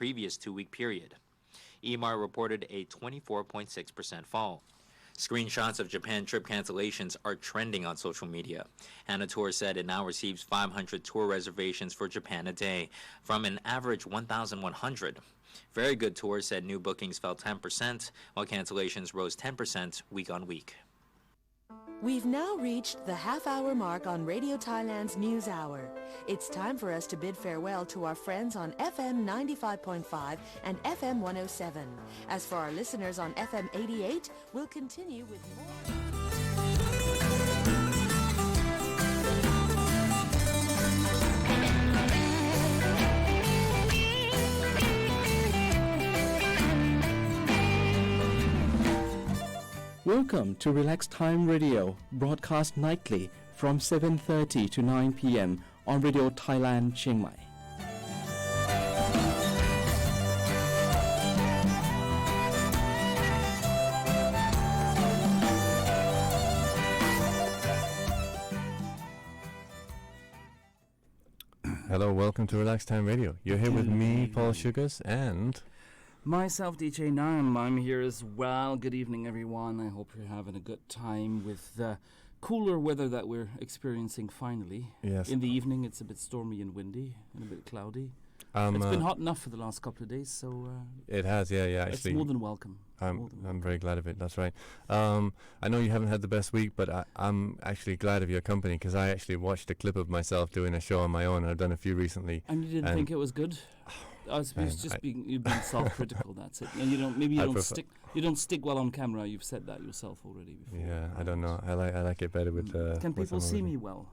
previous 2-week period. Emaar reported a 24.6% fall. Screenshots of Japan trip cancellations are trending on social media. Hana Tour said it now receives 500 tour reservations for Japan a day, from an average 1,100. Very Good Tour said new bookings fell 10%, while cancellations rose 10% week on week. We've now reached the half-hour mark on Radio Thailand's News Hour. It's time for us to bid farewell to our friends on FM 95.5 and FM 107. As for our listeners on FM 88, we'll continue with more... Welcome to Relax Time Radio, broadcast nightly from 7:30 to 9 p.m. on Radio Thailand, Chiang Mai. Hello, welcome to Relax Time Radio. You're here with me, Paul Sugars, and... myself, DJ Nam. I'm here as well. Good evening, everyone. I hope you're having a good time with the cooler weather that we're experiencing finally. Yes. In the evening, it's a bit stormy and windy and a bit cloudy. It's been hot enough for the last couple of days, so... it has, yeah, actually. It's more than welcome. I'm very glad of it, that's right. I know you haven't had the best week, but I'm actually glad of your company, because I actually watched a clip of myself doing a show on my own. I've done a few recently. And you didn't think it was good? It's just you've been self-critical. That's it. And you don't stick well on camera. You've said that yourself already before. Yeah, I don't know. I like it better with. Can people see me well?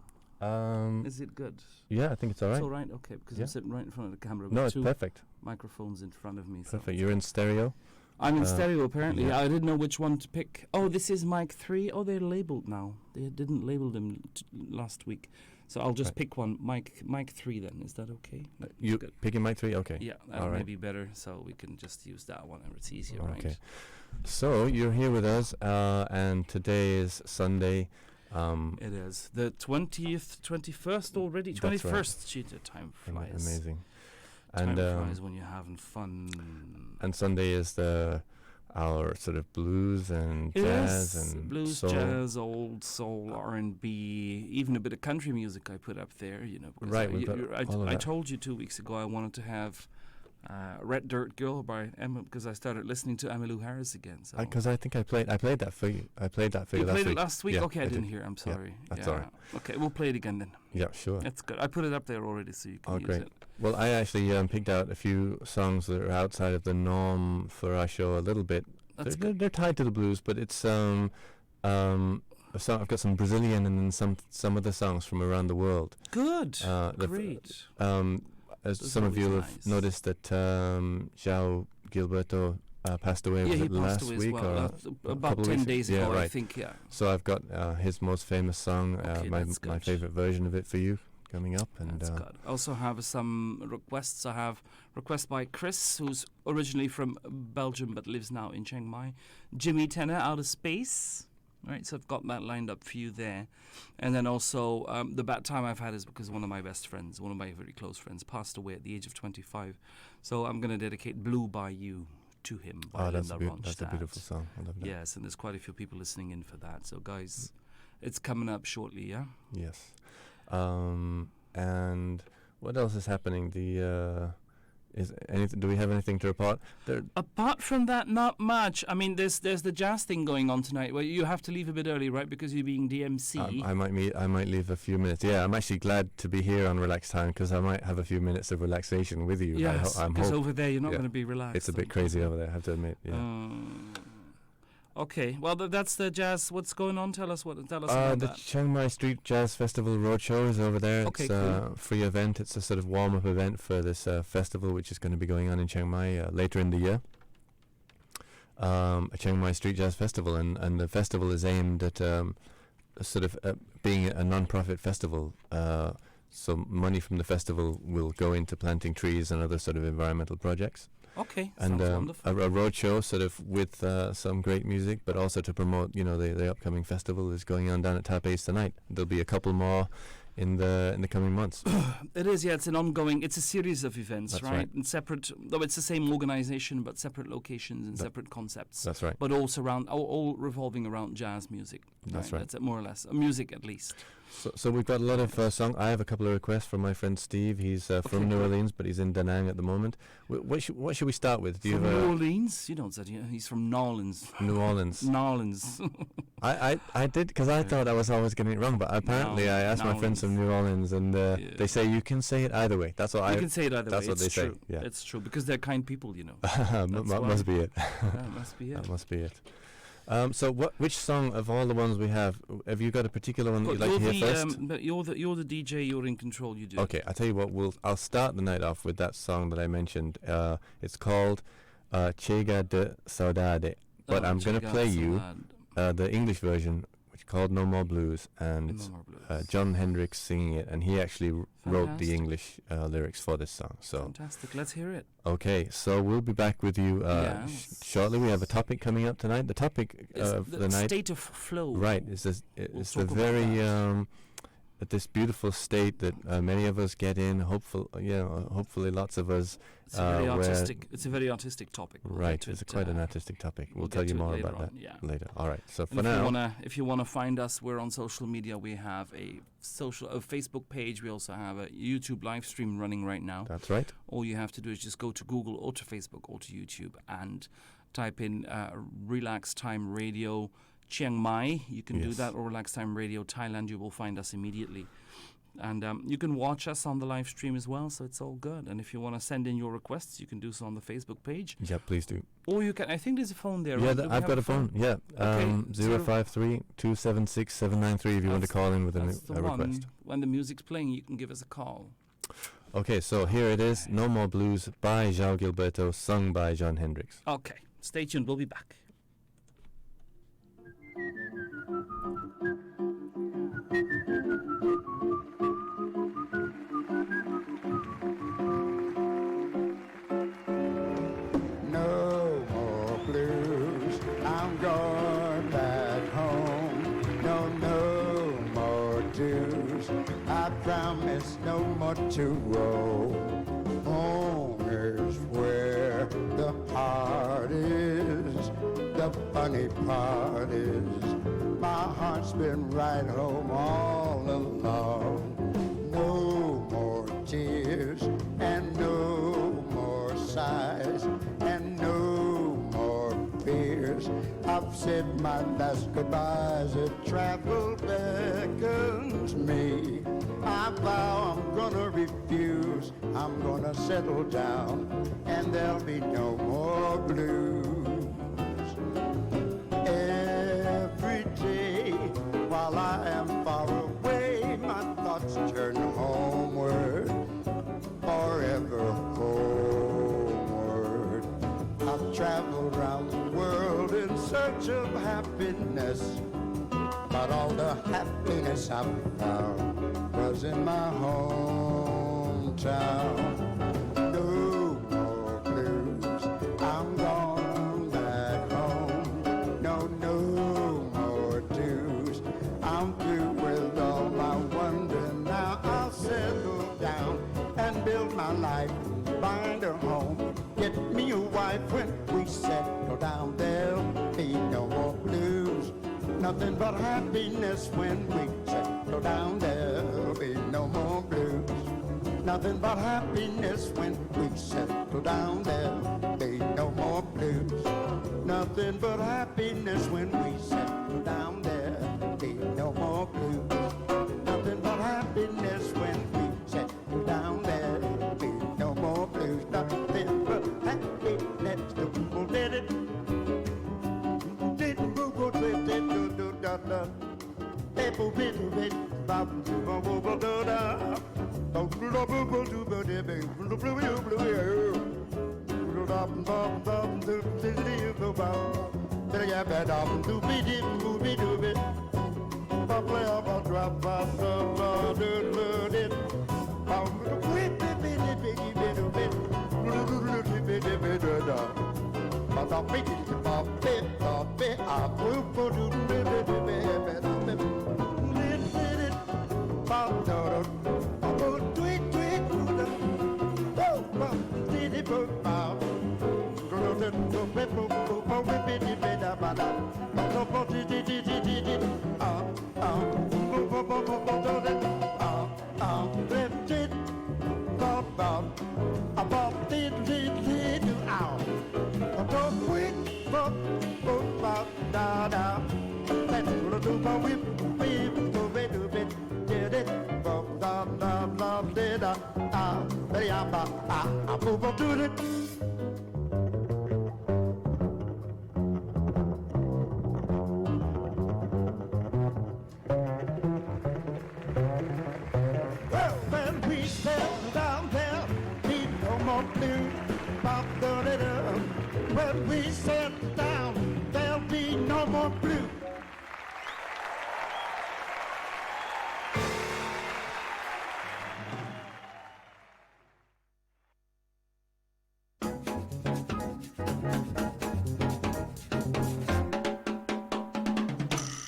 Is it good? Yeah, I think it's all right. It's all right. Okay, because I'm sitting right in front of the camera. No, with it's perfect. Microphones in front of me. Perfect. You're in stereo. I'm in stereo, apparently. Yeah. I didn't know which one to pick. Oh, this is mic 3. Oh, they're labelled now. They didn't label them last week. So I'll just pick one. Mic 3 then. Is that okay? You picking mic 3? Okay. Yeah, that may be better. So we can just use that one. It's easier, right? Okay. So you're here with us, and today is Sunday. It is the 20th, 21st already. 21st. Right. Gee, the time flies. Amazing. Time flies when you're having fun. And Sunday is our sort of blues and jazz and blues, soul. Jazz, old soul, R&B, even a bit of country music I put up there. Right. I told you 2 weeks ago I wanted to have Red Dirt Girl by Emma, because I started listening to Emmylou Harris again. Because I think I played that for you. I played that for you last week. You played it last week? Yeah, okay, I didn't hear. I'm sorry. Yeah, that's all right. Okay, we'll play it again then. Yeah, sure. That's good. I put it up there already, so you can use great. it. Well, I actually picked out a few songs that are outside of the norm for our show a little bit. They're tied to the blues, but it's I've got some Brazilian and then some other songs from around the world. Good. Great. As some of you have noticed that João Gilberto passed away last week or about 10 days ago, I think. Yeah. So I've got his most famous song, my favorite version of it for you coming up. And that's good. I also have some requests. I have request by Chris, who's originally from Belgium but lives now in Chiang Mai. Jimmy Tenor, Outer Space. Right, so I've got that lined up for you there. And then also, the bad time I've had is because one of my best friends, one of my very close friends, passed away at the age of 25. So I'm going to dedicate Blue by You to him. That's a beautiful song. I love that. Yes, and there's quite a few people listening in for that. So guys, it's coming up shortly, yeah? Yes. And what else is happening? Do we have anything to report? Apart from that, not much. I mean, there's the jazz thing going on tonight. Well, you have to leave a bit early, right? Because you're being DMC. I might leave a few minutes. Yeah, I'm actually glad to be here on Relax Time because I might have a few minutes of relaxation with you. Yes, because over there you're not going to be relaxed. It's a bit crazy over there, I have to admit. Yeah. Okay, well that's the jazz. What's going on? Tell us about that. The Chiang Mai Street Jazz Festival Roadshow is over there. Okay, it's a free event. It's a sort of warm-up event for this festival, which is going to be going on in Chiang Mai later in the year. A Chiang Mai Street Jazz Festival, and the festival is aimed at being a non-profit festival. So money from the festival will go into planting trees and other sort of environmental projects. Okay, and sounds wonderful. A road show sort of with some great music, but also to promote, the upcoming festival is going on down at Taipei's tonight. There'll be a couple more in the coming months. It is, yeah. It's an ongoing. It's a series of events, That's right? right. And separate, though it's the same organization, but separate locations and separate concepts. That's right. But also all revolving around jazz music. That's right. That's it, more or less. Music, at least. So we've got a lot of songs. I have a couple of requests from my friend Steve. He's from New good. Orleans, but he's in Da Nang at the moment. What should we start with? Do you From have New Orleans? You don't say he's from Nolans. New Orleans? Nolans. I did, because I thought I was always getting it wrong, but apparently I asked my friends from New Orleans, and they say you can say it either way. That's what You can say it either way. That's what It's they true. say. Yeah, It's true because they're kind people, you know. that must be it. That must be it. That must be it. So which song of all the ones we have you got a particular one that you'd like to hear first? But you're the DJ. You're in control. You do. Okay, I'll tell you what. I'll start the night off with that song that I mentioned. It's called Chega de Saudade, but I'm going to Chega play de you Saudade. the English version, which is called No More Blues, and No it's More Blues. John Hendricks singing it, and he actually wrote the Fantastic. English lyrics for this song. So Fantastic. Let's hear it. okay, so we'll be back with you Yes. shortly. We have a topic coming up tonight. The topic It's of the the night, state of flow. right? Is this? It's the talk about very that. this beautiful state that many of us get in. Hopefully, lots of us. It's a very where- artistic. It's a very artistic topic. We'll Right, get to it's it, quite an artistic topic. We'll we'll tell get you to it more later about that on, yeah. later. All right. So for And now, if you wanna find us, we're on social media. We have a Facebook page. We also have a YouTube live stream running right now. that's right. All you have to do is just go to Google or to Facebook or to YouTube and type in Relax Time Radio Chiang Mai. You can do Yes. that, or Relax Time Radio Thailand. You will find us immediately. And you can watch us on the live stream as well, so it's all good. And if you want to send in your requests, you can do so on the Facebook page. Yeah, please do. Or you can, I think there's a phone there, Yeah, right? Do we I've have got a phone. Yeah, Okay, 053-276-793 if you want to call in with That's the a one. request. When the music's playing, you can give us a call. Okay, so here it is. No More Blues by João Gilberto, sung by John Hendricks. Okay, stay tuned. We'll be back. No more blues, I'm going back home. No more dues, I promise no more to owe. Home is where the heart is, the funny part is, my heart's been right home all along. No more tears and no more sighs and no more fears. I've said my last goodbyes, travel beckons me. I vow I'm gonna refuse, I'm gonna settle down, and there'll be no more blues. Every day while I am far away, my thoughts turn homeward, forever homeward. I've traveled around the world in search of happiness, but all the happiness I found was in my hometown. No more blues, I'm going back home. No more dues, I'm through with all my wonder. Now I'll settle down and build my life, find a home, get me a wife. When we settle down, there'll be no more blues. Nothing but happiness when we settle down. There'll be no more blues. Nothing but happiness when we settle down. There'll be no more blues. Nothing but happiness when we settle down. There'll be no more blues. Nothing but happiness when we settle down. There'll be no more blues. Nothing but happiness. The people did it. Well, when we settle down there, need no more blues. When we settle down, there'll be no more blues.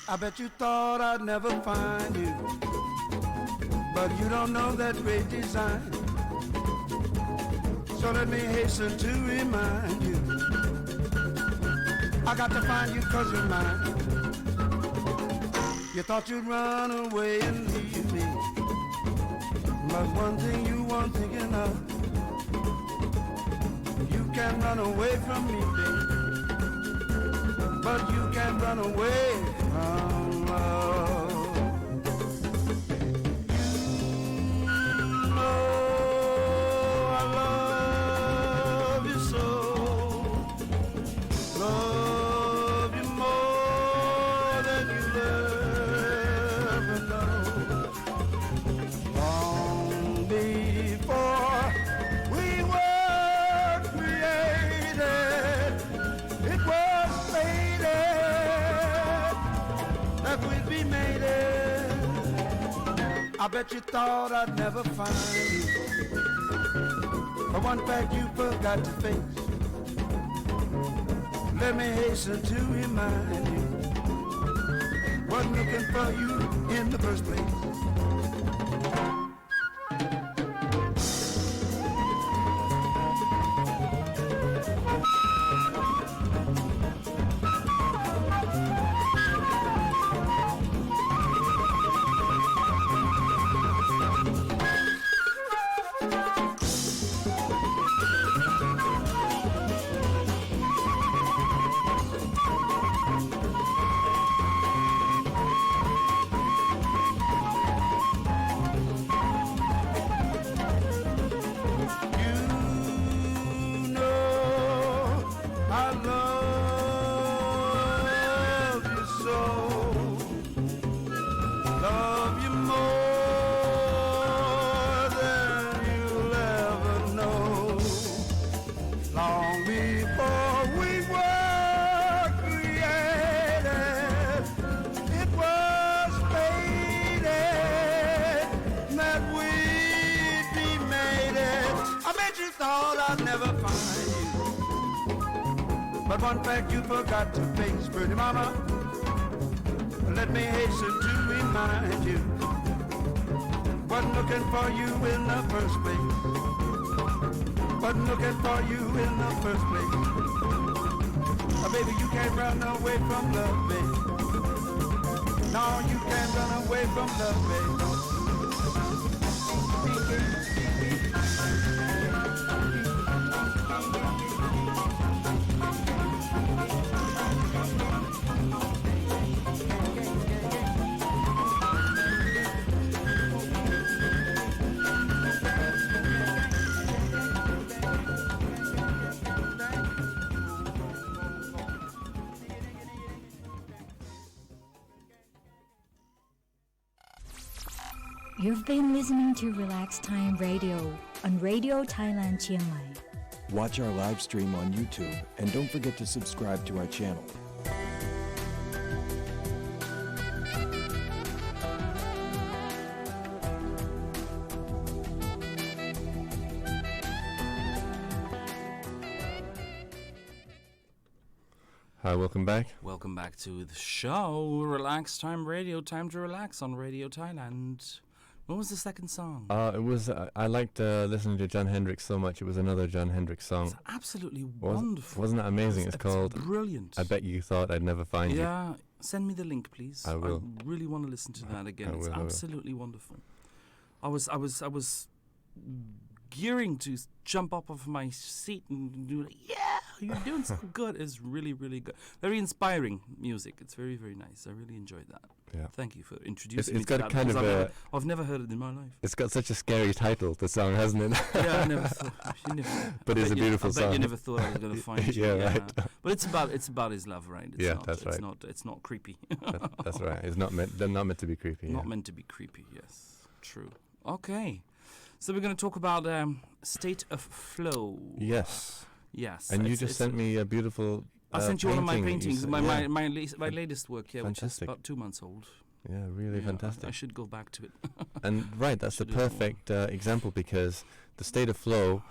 I bet you thought I'd never find you, but you don't know that great design. So let me hasten to remind you, I got to find you 'cause you're mine. You thought you'd run away and leave me, but one thing you weren't thinking of, you can't run away from me, baby, but you can't run away from love. I bet you thought I'd never find you, but one fact you forgot to face. Let me hasten to remind you, wasn't looking for you in the first place. But one fact you forgot to face, pretty mama. Let me hasten to remind you, wasn't looking for you in the first place. Wasn't looking for you in the first place. Baby, you can't run away from love, baby. No, you can't run away from love, baby. You've been listening to Relax Time Radio on Radio Thailand Chiang Mai. Watch our live stream on YouTube and don't forget to subscribe to our channel. Hi, welcome back. Welcome back to the show, Relax Time Radio. Time to relax on Radio Thailand. What was the second song? It was I liked listening to Jon Hendricks so much. It was another Jon Hendricks song. It's absolutely wonderful. Wasn't that amazing? It's called brilliant. I Bet You Thought I'd Never Find You. Yeah, send me the link, please. I will. I really want to listen to that again. I It's will, I will. absolutely wonderful. I was gearing to jump up off my seat and do like, yeah, you're doing so good. It's really, really good. Very inspiring music. It's very, very nice. I really enjoyed that. Yeah. Thank you for introducing me It's to got that. a kind because of I've never heard it in my life. It's got such a scary title, the song, hasn't it? Yeah, I never thought. You never, But I it's bet a beautiful I bet you song. never thought I was going to find you. Yeah, right. But it's about his love, right? It's Yeah, not, that's right. It's not creepy. That's right. It's not meant. They're not meant to be creepy. Not yeah. meant to be creepy. Yes, true. Okay, so we're going to talk about State of Flow. Yes. Yes. And you it's- just it's sent me a beautiful. I sent you one of my painting that you paintings, sent- my yeah. latest work, yeah, which is Fantastic. about 2 months old. Yeah, really Yeah, fantastic. I should go back to it. And right, that's the Should do more. perfect example because the state of flow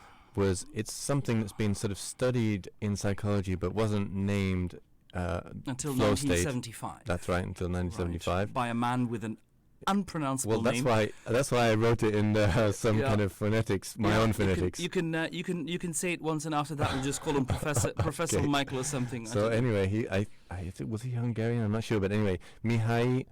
it's something that's been sort of studied in psychology but wasn't named Until flow state. 1975. That's right, until 1975. Right, by a man with an unpronounceable Well, name. that's why I wrote it in some Yeah. kind of phonetics, my Yeah, own phonetics. You can say it once, and after that, we'll just call him Professor Okay. Michael or something. I So don't know. anyway, was he Hungarian? I'm not sure, but anyway, Mihai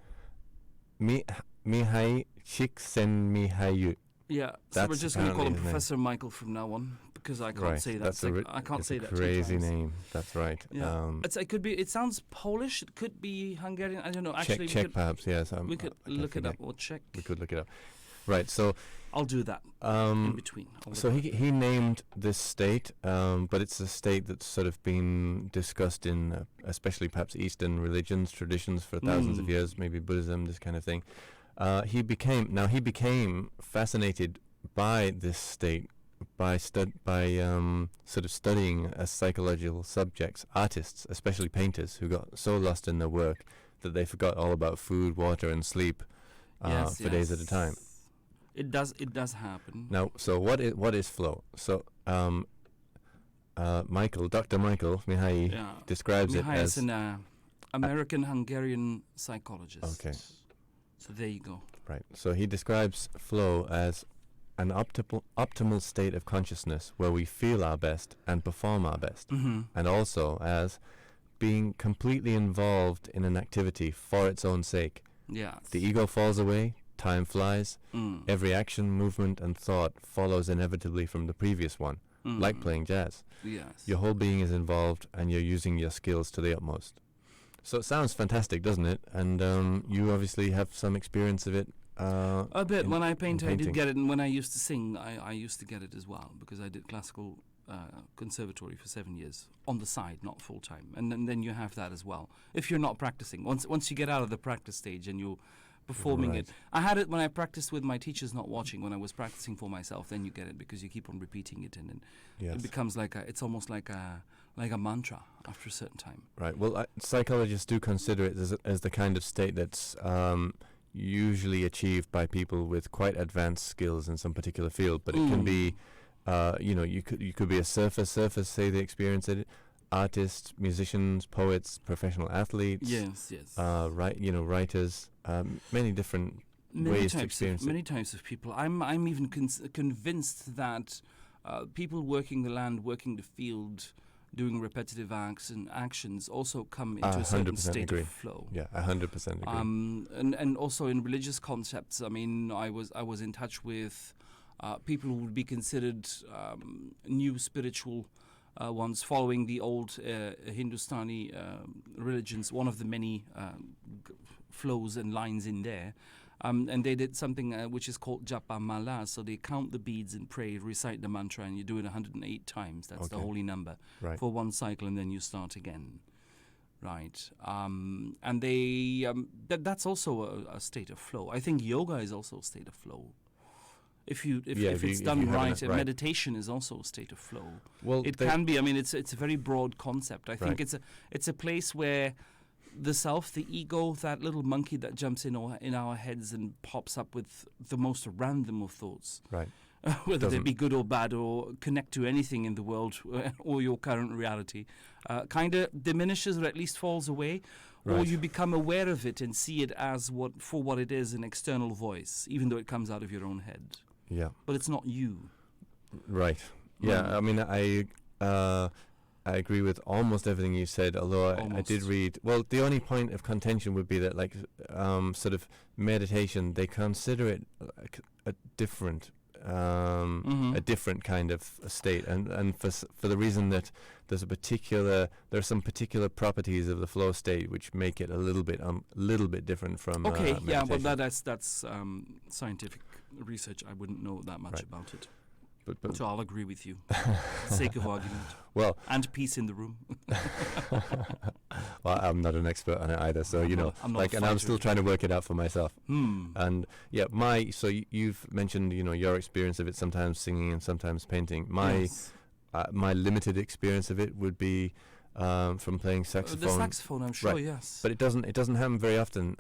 Csikszentmihalyi. Yeah, so we're That's just going to call him apparently his name. Professor Michael from now on because I can't Right, say that. that's I can't it's say a that. 2 crazy times. name. That's right. Yeah, it could be. It sounds Polish. It could be Hungarian. I don't know. Actually, Czech perhaps. Yes, we could I can't look it up. forget. We'll check. We could look it up. Right. So I'll do that in between. I'll So look he named this state, but it's a state that's sort of been discussed in, especially perhaps Eastern religions, traditions for thousands of Mm. years, maybe Buddhism, this kind of thing. He became fascinated by this state by sort of studying as psychological subjects, artists, especially painters, who got so lost in their work that they forgot all about food, water, and sleep Yes, for days at a yes. time. It does happen. Now, so what is flow? So, Dr. Michael Mihai Yeah. describes it Mihai as is an American-Hungarian psychologist. Okay. So there you go. right. So he describes flow as an optimal state of consciousness where we feel our best and perform our best, Mm-hmm. and also as being completely involved in an activity for its own sake. Yeah. The ego falls away, time flies, Mm. every action, movement, and thought follows inevitably from the previous one, like playing jazz. Yes. Your whole being is involved, and you're using your skills to the utmost. So it sounds fantastic, doesn't it? And you obviously have some experience of it. A bit. in- When I in paint, I did painting. get it, and when I used to sing, I used to get it as well because I did classical conservatory for 7 years on the side, not full time. And then you have that as well. If you're not practicing, once you get out of the practice stage and you're performing it, I had it when I practiced with my teachers not watching. When I was practicing for myself, then you get it because you keep on repeating it, and then Yes. it becomes it's almost like a mantra after a certain time. Right. Well, psychologists do consider it as the kind of state that's usually achieved by people with quite advanced skills in some particular field. But it can be, you could be a surfer, say they experience it, artists, musicians, poets, professional athletes. Yes, yes. Writers, many different ways to experience it. Many types of people. I'm even convinced that people working the land, working the field, doing repetitive acts and actions also come into a certain 100% state agree. of flow. Yeah, 100% agree. And also in religious concepts. I mean, I was in touch with people who would be considered new spiritual ones, following the old Hindustani religions. One of the many flows and lines in there. And they did something which is called Japa Mala. So they count the beads and pray, recite the mantra, and you do it 108 times. That's the Okay. holy number Right. for one cycle, and then you start again. Right. And they that's also a state of flow. I think yoga is also a state of flow. If it's done have right, enough- and right. meditation is also a state of flow. Well, It can be. I mean, it's a very broad concept. I think Right. it's a place where the self, the ego, that little monkey that jumps in our heads and pops up with the most random of thoughts. Right. whether they Doesn't. be good or bad or connect to anything in the world or your current reality, kind of diminishes or at least falls away, or Right. you become aware of it and see it as what it is, an external voice, even though it comes out of your own head. Yeah. But it's not you. Right. Yeah. Mm. I mean, I agree with almost everything you said. Although I did Almost. read. Well, the only point of contention would be that, like, sort of meditation, they consider it like a different, Mhm. a different kind of a state, and for the reason that there are some particular properties of the flow state which make it a little bit different from. Okay, yeah, but meditation. that's scientific research. I wouldn't know that much Right. about it. But So I'll agree with you, for the sake of argument. well, And peace in the room. well, I'm not an expert on it either, so you know, I'm not like, a and I'm fighter. still trying to work it out for myself. Hmm. And yeah, you've mentioned, you know, your experience of it, sometimes singing and sometimes painting. Yes. My limited experience of it would be from playing The saxophone. saxophone, I'm sure, Right. yes. But it doesn't happen very often.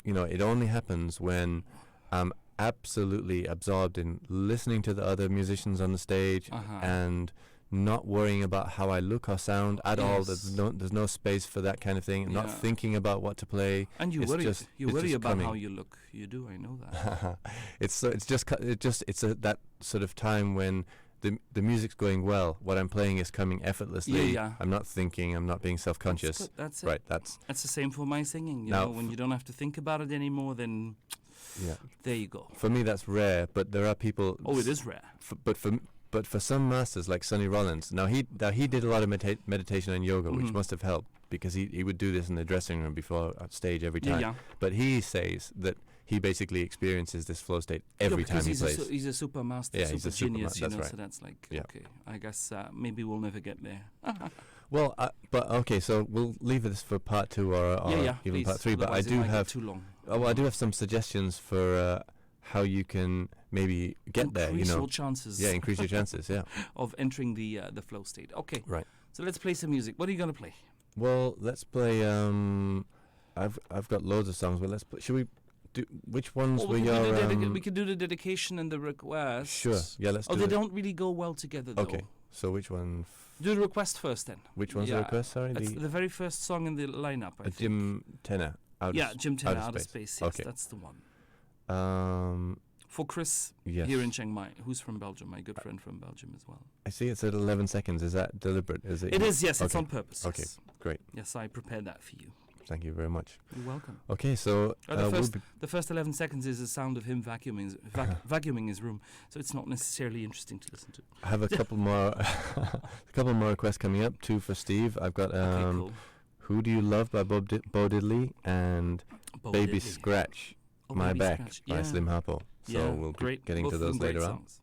You know, it only happens when I'm absolutely absorbed in listening to the other musicians on the stage Uh-huh. and not worrying about how I look or sound at all. Yes. There's no space for that kind of thing. Not Yeah. thinking about what to play. And you It's worry, just- you it's worry just about coming. how you look. You do, I know that. It's that sort of time when the music's going well. What I'm playing is coming effortlessly. Yeah. I'm not thinking. I'm not being self-conscious. That's good, that's it. Right. That's That's the same for my singing. You Now know, when you don't have to think about it anymore, then yeah. there you go. For me, that's rare. But there are people. Oh, it is rare. But for some masters like Sonny Rollins, now he did a lot of meditation and yoga, which Mhm. must have helped because he would do this in the dressing room before stage every Yeah, time. yeah. But he says that he basically experiences this flow state every time because he he's plays. he's a super master, Yeah, super he's a super genius, that's you know, right. so that's like, Yeah. okay, I guess maybe we'll never get there. Well, but okay, so we'll leave this for part 2 or yeah, even please. part 3. But I Otherwise it do might get have too long. I do have some suggestions for how you can maybe get there. You Increase know, your chances yeah, increase your chances. Yeah, of entering the flow state. Okay, right. so let's play some music. What are you going to play? Well, let's play. I've got loads of songs, but let's play. Should we do which ones Oh, were we, your? we could do the dedication and the request. Sure. Yeah, let's Oh, do they it. don't really go well together, though. Okay. So which one? Do the request first, then. Which one's Yeah, the request? Sorry, That's the very first song in the lineup, I think. Jim Tenor. Jim Tenor, Outer Outer Space. Space. Yes, Okay. that's the one. For Chris Yes. here in Chiang Mai, who's from Belgium, my good friend from Belgium as well. I see it's at 11 seconds. Is that deliberate? Is it? It is, yes, it's Okay. on purpose. Okay. Yes. Great. Yes, I prepared that for you. Thank you very much. You're welcome. Okay, so The first 11 seconds is the sound of him vacuuming his room, so it's not necessarily interesting to listen to. I have a couple more, a couple more requests coming up. 2 for Steve. I've got Okay, cool. "Who Do You Love" by Bo Diddley and Bo "Baby Diddley. Scratch Oh, My Baby Back" Scratch. by Yeah. Slim Harpo. So Yeah, we'll be great. getting Both to of them those great later on. songs.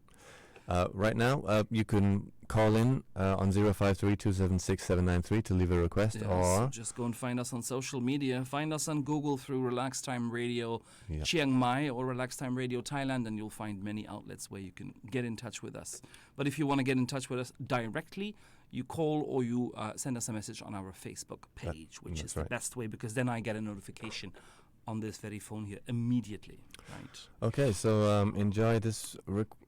Right now, you can call in on 053-276-793 to leave a request, Yes, or just go and find us on social media. Find us on Google through Relax Time Radio Yeah. Chiang Mai or Relax Time Radio Thailand, and you'll find many outlets where you can get in touch with us. But if you want to get in touch with us directly, you call or you send us a message on our Facebook page, which that's is the right. best way, because then I get a notification on this very phone here immediately. Right. Okay, so enjoy this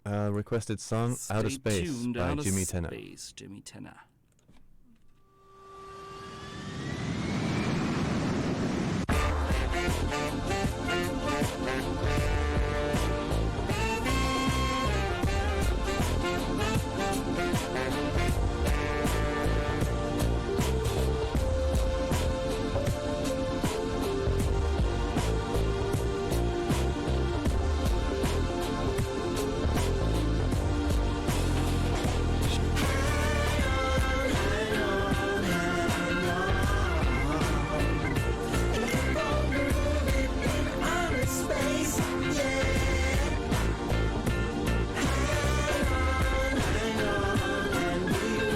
requested song, "Outer Stay Space" tuned, by Outer Jimmy Tenor. Space, Jimmy Tenor. Hang on, and we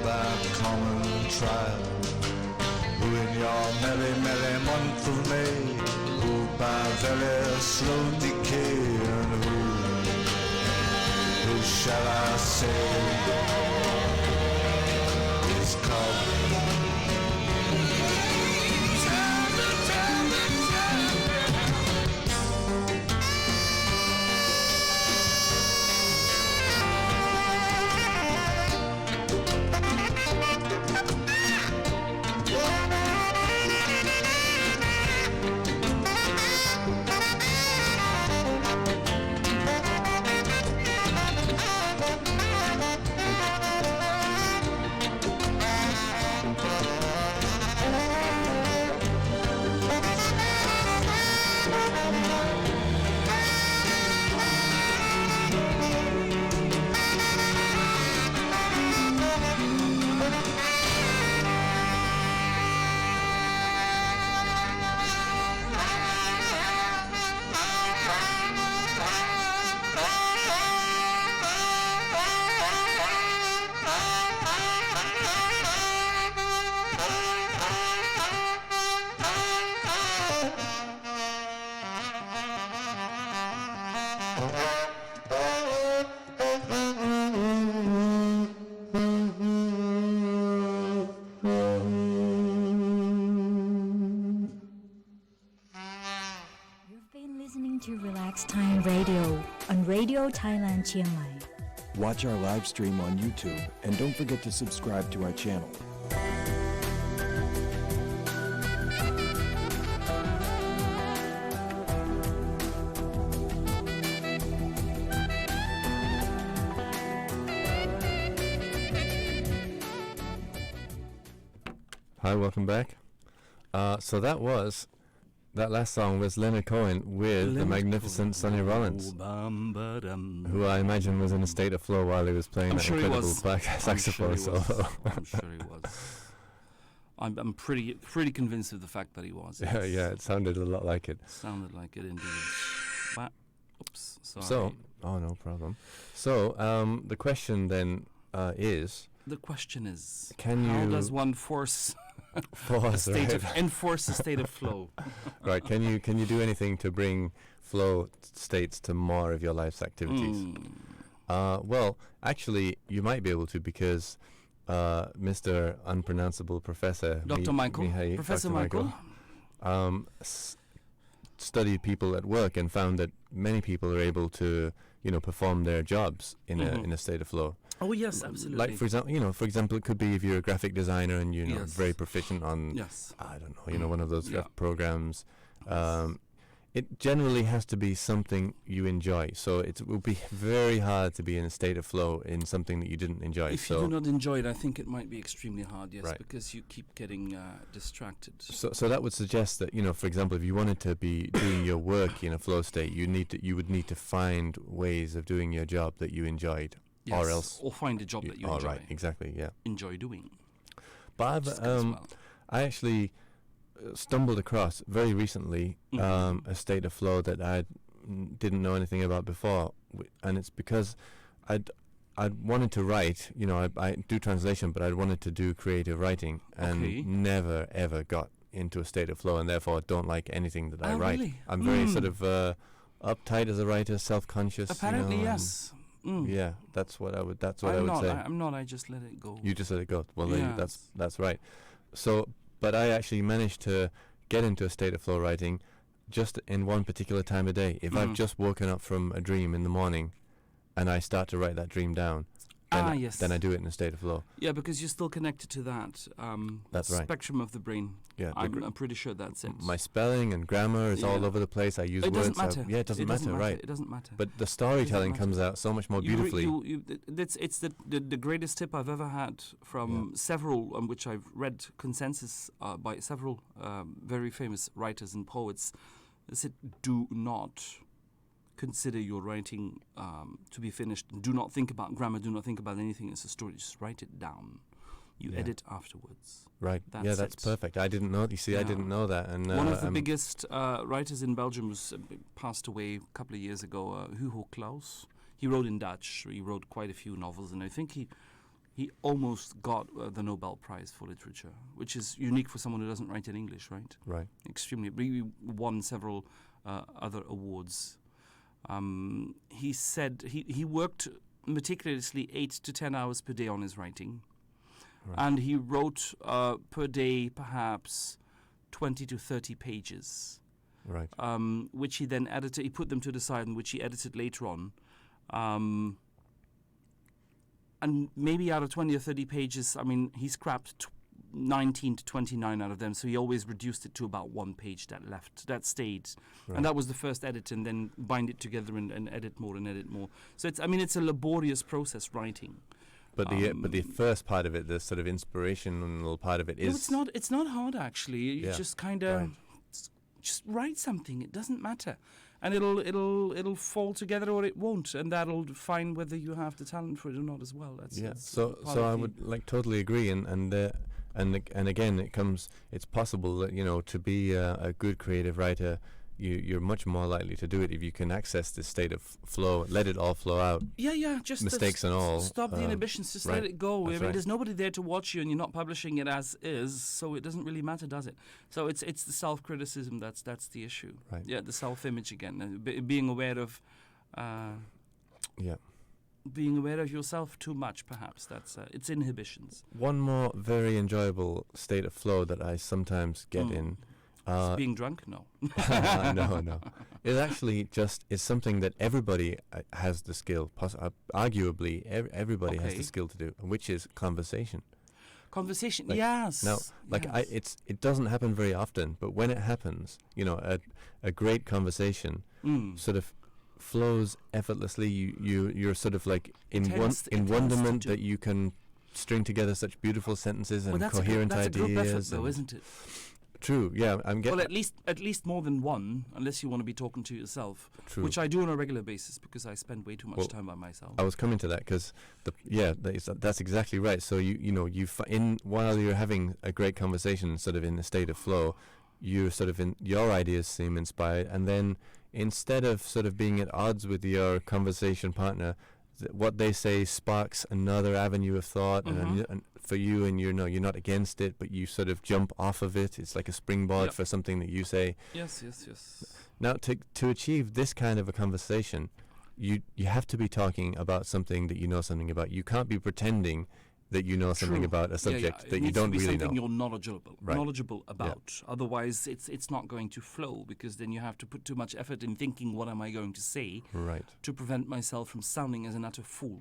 that common trial, who in your merry, merry month of May, who by very slow decay, and who shall I say, is called You've been listening to Relax Time Radio on Radio Thailand Chiang Mai. Watch our live stream on YouTube and don't forget to subscribe to our channel. Hi, welcome back. So that last song was Leonard Cohen with the magnificent Sonny Rollins, who I imagine was in a state of flow while he was playing that incredible saxophone solo. I'm sure he was. I'm pretty convinced of the fact that he was. Yeah, it sounded a lot like it. Sounded like it indeed. Oops, sorry. So, no problem. So, the question then is... The question is, can how you does one enforce a state of flow? Right. Can you do anything to bring flow states to more of your life's activities? Well, actually, you might be able to, because Mr. Unpronounceable Professor Dr. Professor Michael studied people at work and found that many people are able to, perform their jobs in a state of flow. Oh yes, absolutely. Like for example, it could be if you're a graphic designer and you're very proficient on, I don't know, one of those programs. It generally has to be something you enjoy. So it will be very hard to be in a state of flow in something that you didn't enjoy. If you do not enjoy it, I think it might be extremely hard. Yes, because you keep getting distracted. So that would suggest that, for example, if you wanted to be doing your work in a flow state, you would need to find ways of doing your job that you enjoyed. Yes, or find a job that you enjoy. Right, exactly, yeah. Enjoy doing. But I actually stumbled across very recently a state of flow that I didn't know anything about before, and it's because I'd wanted to write. I do translation, but I wanted to do creative writing, and never ever got into a state of flow, and therefore don't like anything that I write. Really? I'm very sort of uptight as a writer, self-conscious. Apparently, yes. Yeah, that's what I would say. I'm not. I just let it go. You just let it go. Well, that's right. So, but I actually managed to get into a state of flow writing just in one particular time of day. If I've just woken up from a dream in the morning, and I start to write that dream down, then I do it in a state of flow. Yeah, because you're still connected to that that's right. spectrum of the brain. Yeah, I'm pretty sure that's it. My spelling and grammar is all over the place. I use words. Doesn't matter. It doesn't matter, right? It doesn't matter. But the storytelling comes out so much more beautifully. It's the greatest tip I've ever had from several, on which I've read consensus by several very famous writers and poets. They said, do not consider your writing to be finished. Do not think about grammar. Do not think about anything. It's a story. Just write it down. You edit afterwards. Right. That's perfect. I didn't know. You see, I didn't know that. And one of the biggest writers in Belgium was passed away a couple of years ago. Hugo Claus. He wrote in Dutch. He wrote quite a few novels, and I think he almost got the Nobel Prize for Literature, which is unique for someone who doesn't write in English, right? Right. Extremely. He won several other awards. He said he worked meticulously 8 to 10 hours per day on his writing. Right. And he wrote per day perhaps 20 to 30 pages. Right. Which he then edited. He put them to the side, and which he edited later on. And maybe out of 20 or 30 pages, I mean, he scrapped 19 to 29 out of them, so he always reduced it to about 1 page that left, that stayed. Right. And that was the first edit, and then bind it together and edit more and edit more. So it's a laborious process, writing. But the first part of it, the sort of inspirational part of it, is... No, it's not hard, actually. You Yeah, just kind of... right. Just write something. It doesn't matter. And it'll fall together or it won't, and that'll find whether you have the talent for it or not as well. That's So part I of would totally agree, and again, it's possible that to be a good creative writer, you're much more likely to do it if you can access this state of flow, let it all flow out. Yeah, just mistakes and all. Stop the inhibitions, just right. let it go. That's I mean, right. there's nobody there to watch you, and you're not publishing it as is, so it doesn't really matter, does it? So it's the self-criticism that's the issue. Right. Yeah, the self-image again, being aware of. Being aware of yourself too much, perhaps. That's it's inhibitions. One more very enjoyable state of flow that I sometimes get in. Being drunk? No. No. It actually just is something that everybody has the skill, arguably everybody has the skill to do, which is conversation. Conversation, Like, yes. Now, it doesn't happen very often, but when it happens, a great conversation sort of flows effortlessly. You're sort of like in wonderment that you can string together such beautiful sentences and coherent that's ideas. A group effort, though, isn't it? True. Yeah, well, at least more than one, unless you want to be talking to yourself. True. Which I do on a regular basis because I spend way too much time by myself. I was coming to that because that's exactly right. So while you're having a great conversation, sort of in a state of flow, you're sort of your ideas seem inspired, and then instead of sort of being at odds with your conversation partner, what they say sparks another avenue of thought, and for you, and you're not against it, but you sort of jump off of it. It's like a springboard for something that you say. Yes. Now, to achieve this kind of a conversation, you have to be talking about something that you know something about. You can't be pretending that you know something about a subject that you don't really know. It needs to be something you're knowledgeable about. Otherwise, it's not going to flow, because then you have to put too much effort in thinking, what am I going to say, to prevent myself from sounding as an utter fool.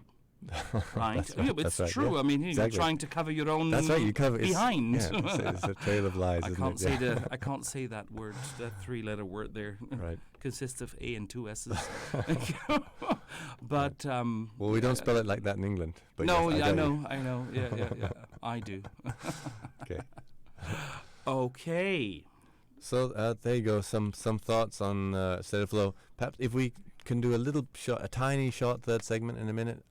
Right? That's right. Yeah, but it's right, true. yeah. I mean, Exactly. you're trying to cover your own Behind. behind. It's a trail of lies, I can't say that word, that 3-letter word there. Right. Consists of A and 2 S's. But well, we don't spell it like that in England. But no, yes, I know. Yeah. I do. Okay. Okay. So there you go. Some thoughts on state of flow. Perhaps if we can do a tiny short third segment in a minute.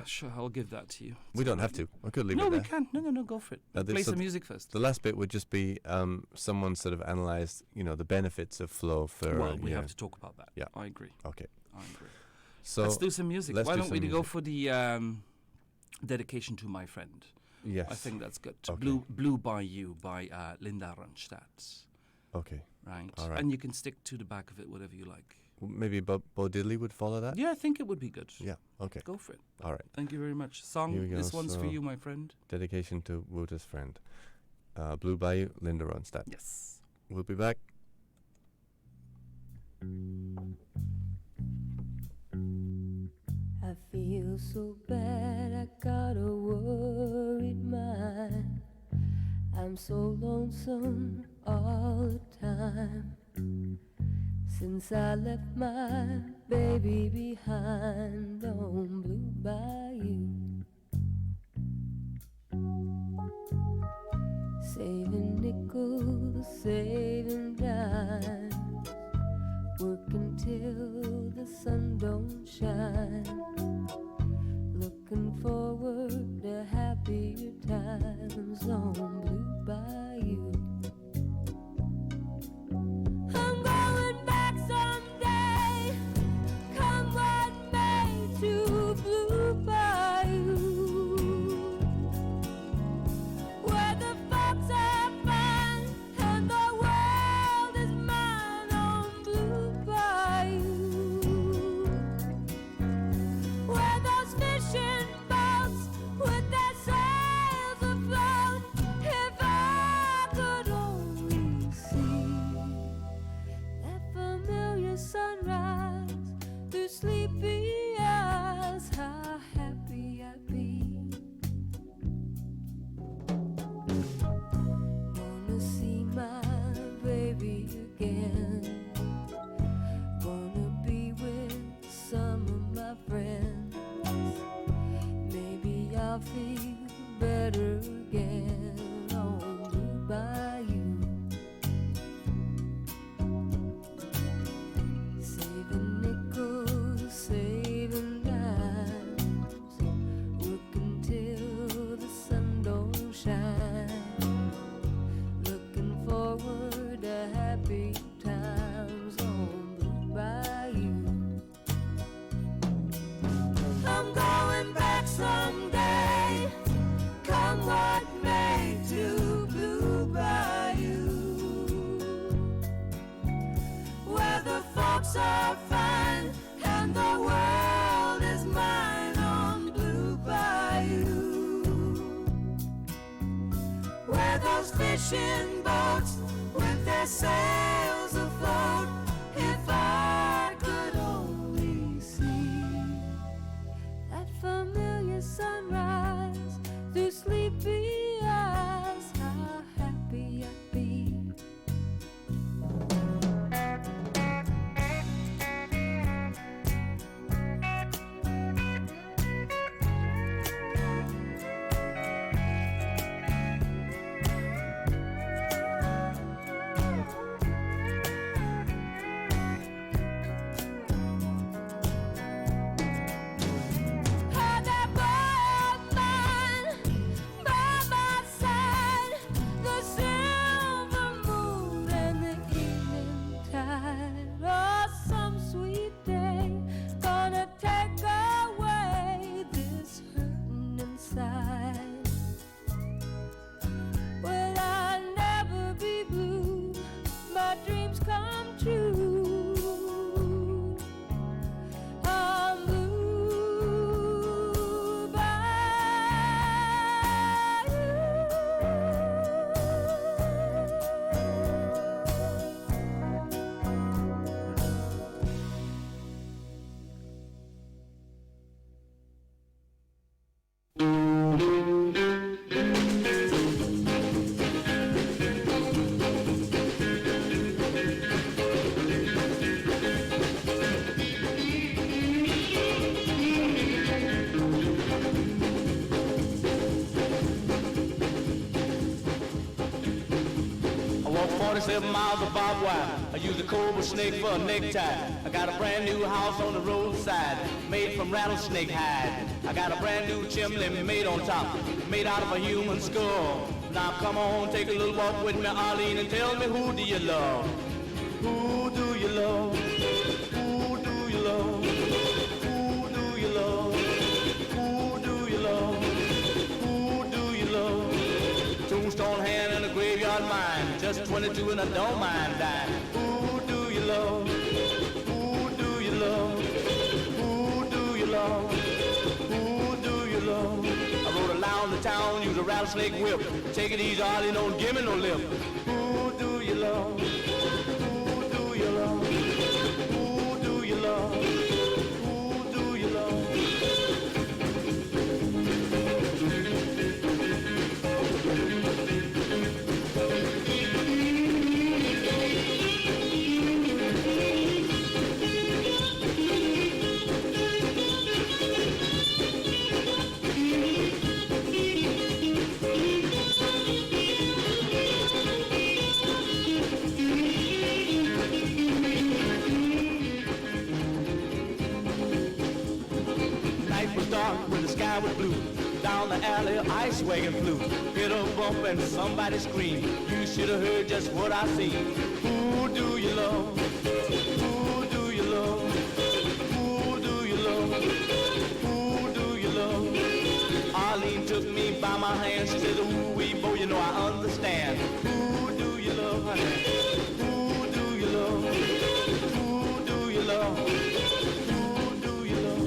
Sure. I'll give that to you. We don't have to. I could leave it there. No, we can. No, go for it. Play some music first. The last bit would just be someone sort of analysed, the benefits of flow for. Well, we have to talk about that. Yeah. I agree. Okay. I agree. So let's do some music. Why don't we go for the dedication to my friend? Yes. I think that's good. Okay. Blue by You by Linda Ronstadt. Okay. Right. All right. And you can stick to the back of it, whatever you like. Maybe Bo Diddley would follow that? Yeah, I think it would be good. Yeah, okay. Go for it. All right. Thank you very much. Song, Here we go. this one's for you, my friend. Dedication to Wouter's friend. Blue Bayou, Linda Ronstadt. Yes. We'll be back. I feel so bad, I got a worried mind. I'm so lonesome all the time. Since I left my baby behind on Blue Bayou. Saving nickels, saving dimes, working till the sun don't shine, looking forward to happier times on Blue Bayou. I'm going back someday, come what may, to Blue Bayou. where those fishing boats with their sails afloat. If I could only see that familiar sunrise through sleepy eyes, how happy I'd be. Had that boy of mine by my side, the silver moon and the evening tide. Oh, some sweet day gonna take away this hurting inside. Will I never be blue? My dreams come true. I'm moved by I walk 47 miles of barbed wire. I use a cobra snake for a necktie. I got a brand new house on the roadside, made from rattlesnake hide. I got a brand new chimney made on top, made out of a human skull. Now come on, take a little walk with me, Arlene, and tell me, who do you love? Who do you love? Who do you love? Who do you love? Who do you love? Who do you love? Tombstone hand and a graveyard mine, just 22 and I don't mind dying. Who do you love? Who do you love? Who do you love? Who do you love? I rode around the town, use a rattlesnake whip. Take it easy, Arlie, don't give me no lip. Who do you love? Who do you love? Who do you love? Who do you love? Night was dark when the sky was blue. Down the alley, ice wagon flew. Hit a bump and somebody screamed. You should have heard just what I seen. Who do you love? Who do you love? Who do you love? Who do you love? Arlene took me by my hand. She said, ooh, wee, boy, you know I understand. Who do you love, honey? Who do you love? Who do you love? Who do you love?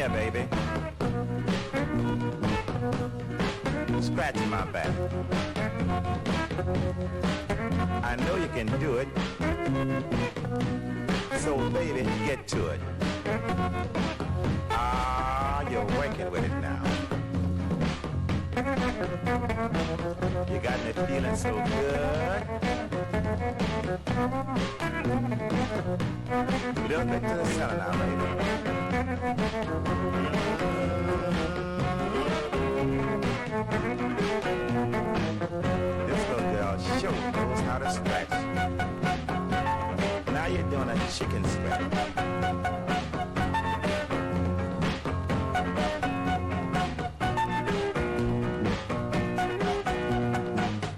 here, baby. Scratch my back. I know you can do it. So, baby, get to it. Ah, you're working with it now. You got me feeling so good. Little bit to the center now, baby. This little girl sure knows how to scratch. Now you're doing a chicken scratch.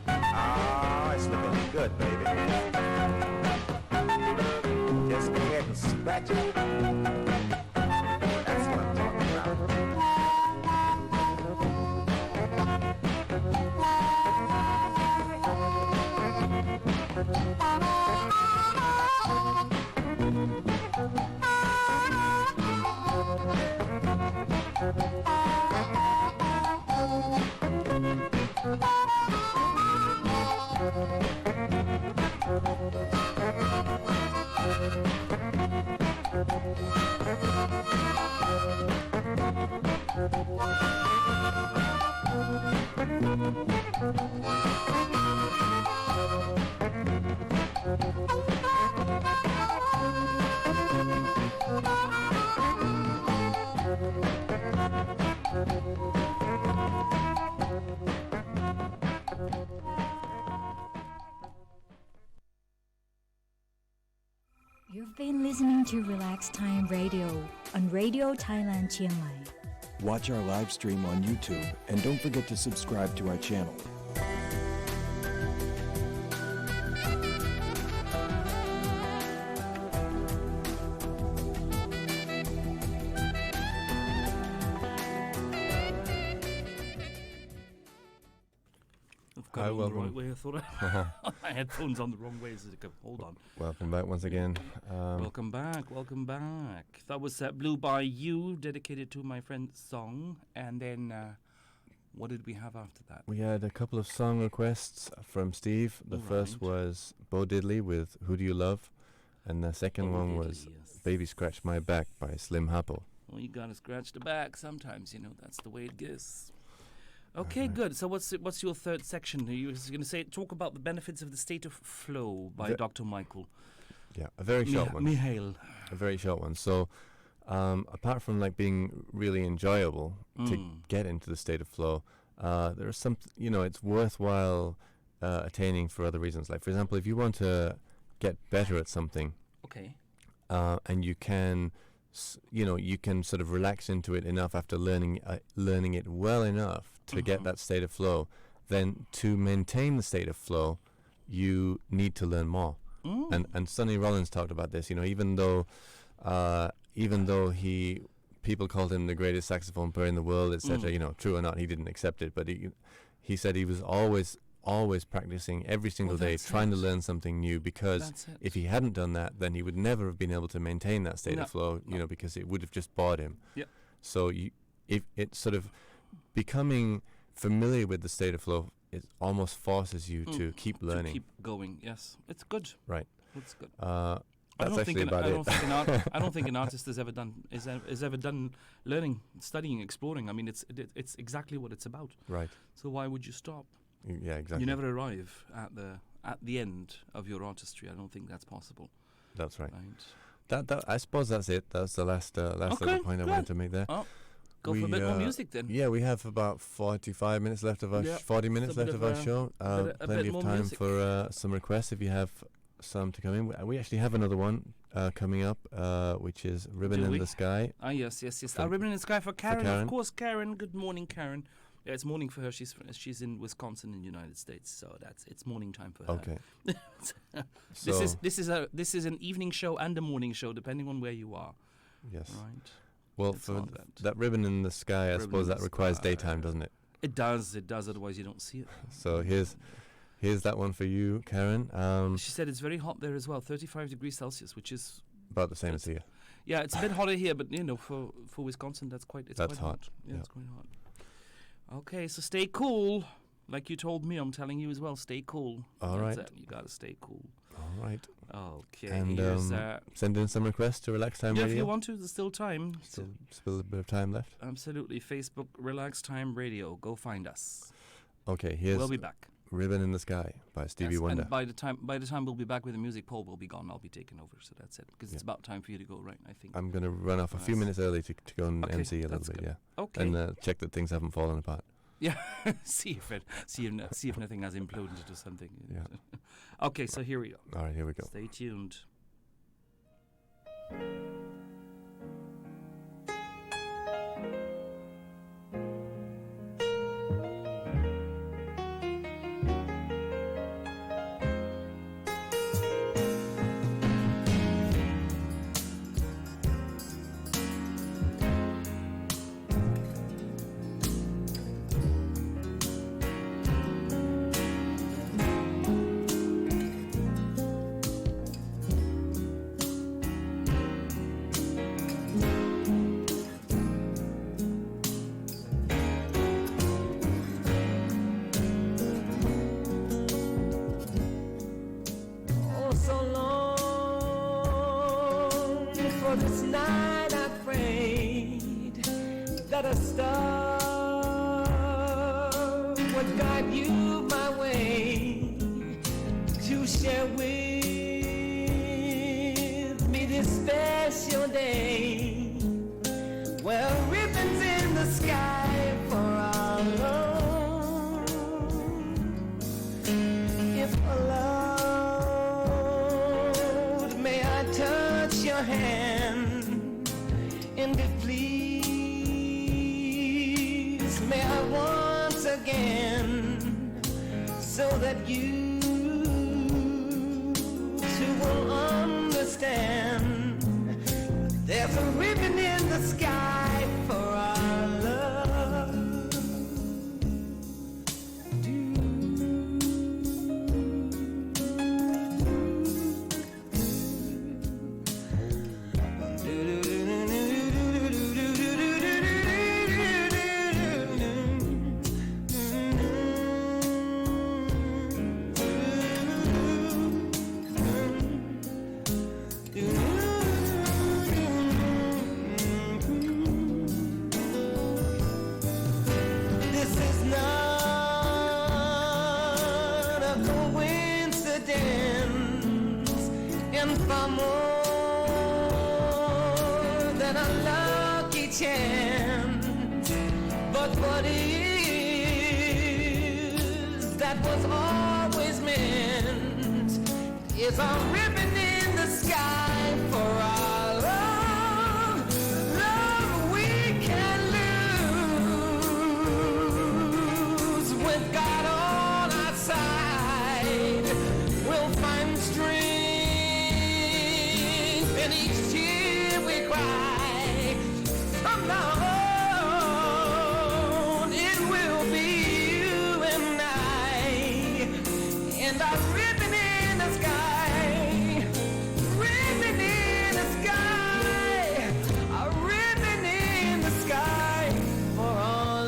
Ah, it's looking good, baby. Just go ahead and scratch it. That's what I'm talking about. You've been listening to Relax Time Radio on Radio Thailand Chiang Mai. Watch our live stream on YouTube and don't forget to subscribe to our channel. I've got it on the right way. I thought I had headphones on the wrong way. So hold on. Welcome back once again. Welcome back. Welcome back. That was Blue by You, dedicated to my friend Song. And then, what did we have after that? We had a couple of song requests from Steve. The first was Bo Diddley with Who Do You Love? And the second one was Baby Scratch My Back by Slim Hapo. Well, you gotta scratch the back sometimes, you know, that's the way it goes. Okay, good. So what's your third section? Are you going to talk about the benefits of the state of flow by Dr. Michael? Yeah, a very short one. Mihail. A very short one. So, apart from like being really enjoyable to get into the state of flow, there's some, it's worthwhile attaining for other reasons. Like, for example, if you want to get better at something, okay, and you can, you can sort of relax into it enough after learning it well enough to get that state of flow, then to maintain the state of flow, you need to learn more. And Sonny Rollins talked about this. Even though people called him the greatest saxophone player in the world, etc. True or not, he didn't accept it. But he said he was always practicing every single day, trying to learn something new. Because if he hadn't done that, then he would never have been able to maintain that state of flow. Because it would have just bored him. Yep. So if it sort of becoming familiar with the state of flow, it almost forces you to keep learning. To keep going, yes. It's good. Right. It's good. That's actually about it. I don't think an artist has ever done learning, studying, exploring. I mean, it's exactly what it's about. Right. So why would you stop? Yeah, exactly. You never arrive at the end of your artistry. I don't think that's possible. That's right. That I suppose that's it. That's the last little point I wanted to make there. Oh. Go for a bit more music then. Yeah, we have about 45 minutes left of our 40 minutes left of our show. Plenty of time for some requests if you have some to come in. We actually have another one coming up, which is Ribbon in the Sky. Ah, yes. Ribbon in the Sky for Karen. Of course, Karen. Good morning, Karen. Yeah, it's morning for her. She's in Wisconsin in the United States, so it's morning time for her. Okay. This is an evening show and a morning show, depending on where you are. Yes. Right. Well, for that Ribbon in the Sky, I suppose that requires daytime, doesn't it? It does. Otherwise, you don't see it. So here's that one for you, Karen. She said it's very hot there as well, 35 degrees Celsius, which is about the same as here. Yeah, it's a bit hotter here, but for Wisconsin, that's quite That's quite hot. Yeah, Yeah. it's quite hot. Okay, so stay cool. Like you told me, I'm telling you as well. Stay cool. All That's right. it. You gotta stay cool. All right. Okay. And here's, send in some requests to Relax Time yeah, Radio. if you want to, there's still time. Still a bit of time left. Absolutely. Facebook, Relax Time Radio. Go find us. Okay, here's We'll be back. Ribbon in the Sky by Stevie Yes, Wonder. and by the time we'll be back with the music, Paul will be gone. I'll be taking over, so that's it. Because it's about time for you to go, right? I think. I'm going to run off a few minutes early to go and Okay, MC a little that's bit, good. yeah. Okay. And check that things haven't fallen apart. Yeah. see if nothing has imploded into something. Yeah. Okay, so here we go. All right, here we go. Stay tuned. Oh, so long for this night I prayed that a star would guide you my way to share with me this special day. Well, ribbons in the sky for our love. If allowed, may I touch your hand? And if please, may I once again, so that you too will understand. There's a ribbon in the sky for our love. This is not a coincidence, and far more than a lucky chance. But what is that was always meant is a ribbon in the sky for our love. Love we can lose with God on our side. We'll find strength in each tear we cry. From now on, it will be you and I, and our ribbon in the sky, ribbon in the sky, a ribbon in the sky for all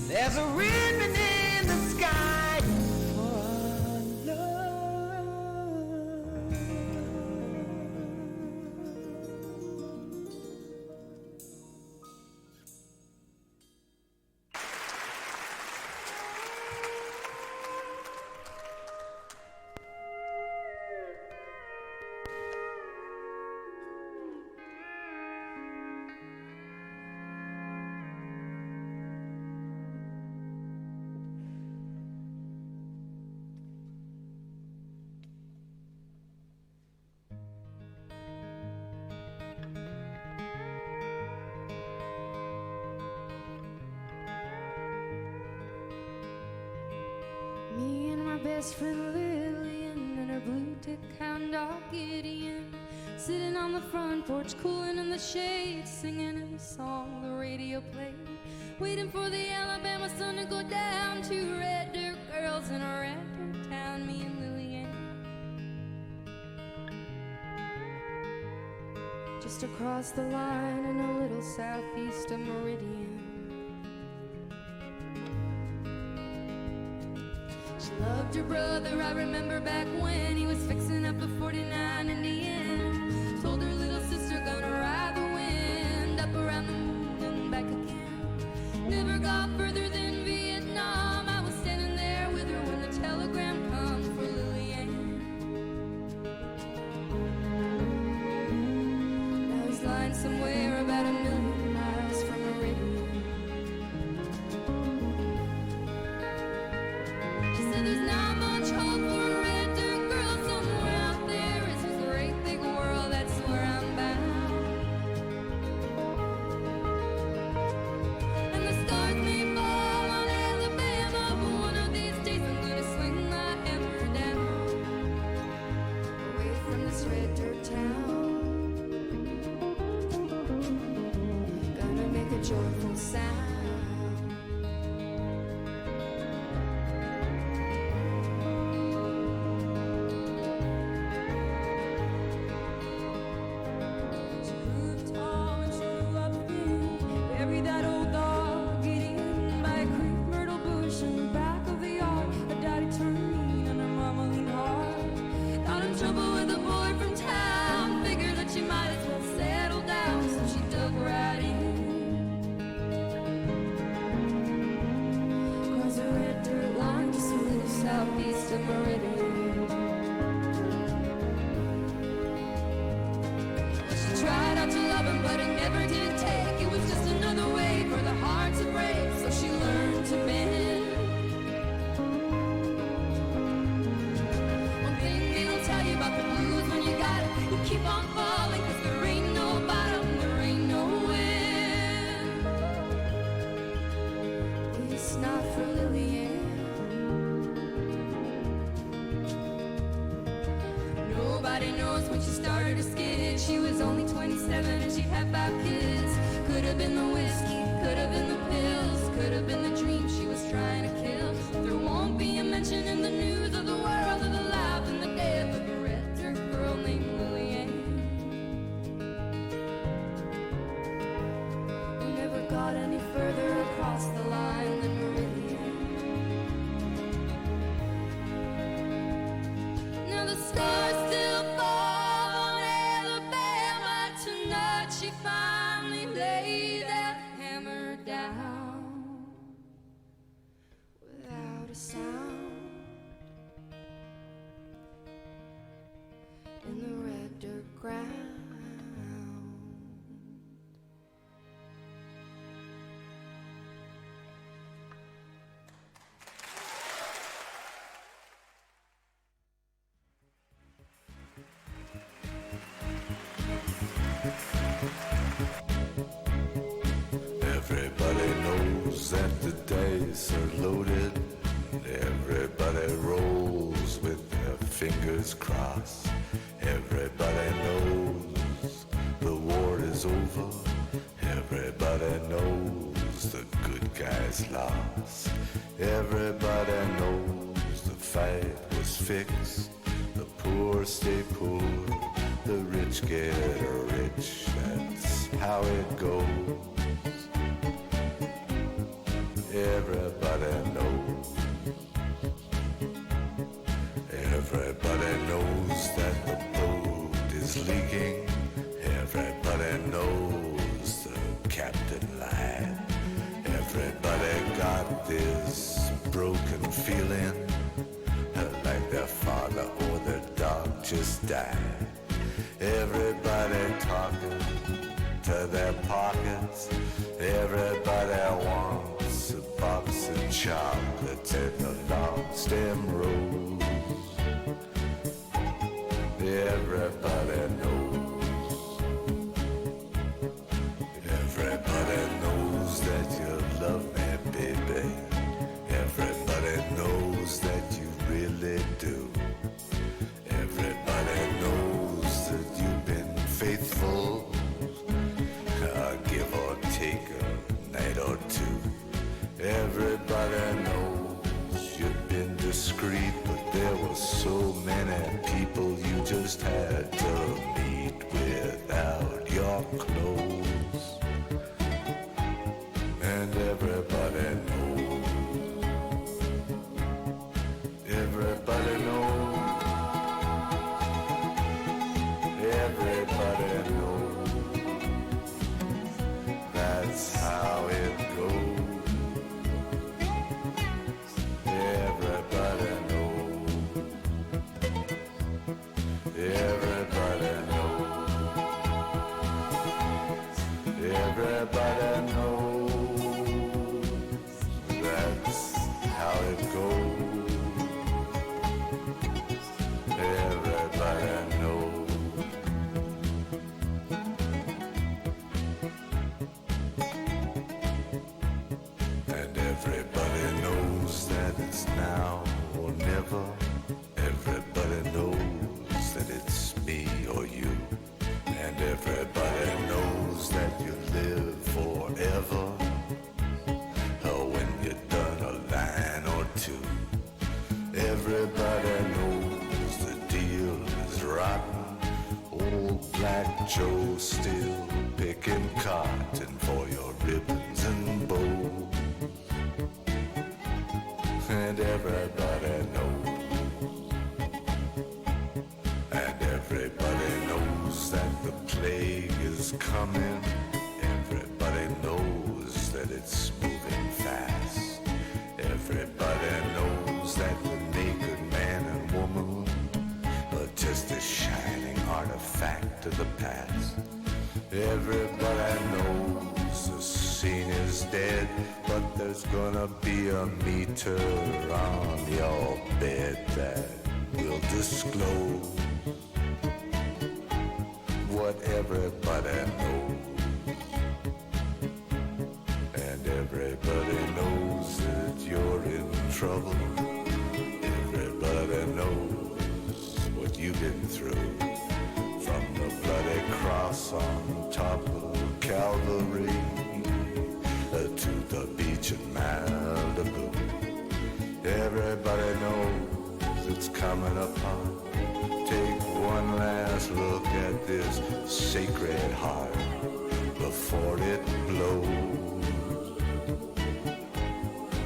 There's a ribbon in the sky for our love. Me and my best friend Lillian blue tick hound dog Gideon, sitting on the front porch, cooling in the shade, singing a song the radio played, waiting for the Alabama sun to go down. Two red dirt girls in a red dirt town, me and Lillian. Just across the line in a little southeast of Meridian. She loved her brother, I remember back when he was fixing up a 49 in the end. Told her little sister gonna ride the wind up around the moon and back again. Never got further than Vietnam. I was standing there with her when the telegram come for Lillian. Now he's lying somewhere about 1,000,000 miles from Meridian. She said there's not much hope for a red dirt girl somewhere out there. It's a great big world, that's where I'm bound. And the stars may fall on Alabama, but one of these days I'm gonna swing my hammer down, away from this red dirt town. Gonna make a joyful sound. She grew tall and she grew up thin. Bury that old dog Gideon by a creek myrtle bush in the back of the yard. Her daddy turned mean and her mama leaned hard. Got in trouble with a boy from town. Figured that she might as well settle down, so she dug right in. Across a red dirt line just a little southeast of Meridian. She tried not to love him, but it never did take. It was just another way for the heart to break, so she learned to mend. One thing they don't tell you about the blues when you got it, you keep on falling, 'cause there ain't no bottom, there ain't no wind. It's not for Lillian. Nobody knows when she started to skid. She was only 27 and she had 5 kids. Could have been the whiskey, could have been the pills, could have been the dream she was trying to kill. There won't be a mention in the news of the world of the life and the death of a red dirt girl named Lillian, who never got any further across the line than Meridian. Now the stars still fall on Alabama. Tonight she finally laid that hammer down without a sound in the red dirt ground. Everybody knows that the dice are loaded. Everybody rolls with their fingers crossed. Everybody knows the war is over. Everybody knows the good guys lost. Everybody knows the fight was fixed. The poor stay poor, the rich get rich. That's how it goes. Everybody knows. Everybody knows that the boat is leaking. Everybody knows the captain lied. Everybody got this broken feeling, like their father or their dog just died. Everybody talking to their pockets. Everybody wants a box of chocolates and a long stem rose. Everybody knows. Everybody knows that you love me, baby. Everybody knows that you really do. met people you just had to meet without your clothes. And everybody knows. Everybody knows. Everybody knows. That's how it goes. Everybody knows. Everybody knows. Everybody knows. That's how it goes. Everybody knows. And everybody knows that it's now or never. Everybody knows that it's me or you. And everybody knows that you live forever. Or when you're done a line or two. Everybody knows the deal is rotten. Old Black Joe still picking cotton for your ribbons and bows. And everybody knows. And everybody knows that the plague is coming. Everybody knows that it's moving fast. Everybody knows that the naked man and woman are just a shining artifact of the past. Everybody knows the scene is dead, but there's gonna be a meter on your bed that will disclose what everybody knows. And everybody knows that you're in trouble. Everybody knows what you've been through. From the bloody cross on top of Calvary to the beach in Malibu. Everybody knows it's coming upon. Take one last look at this sacred heart before it blows.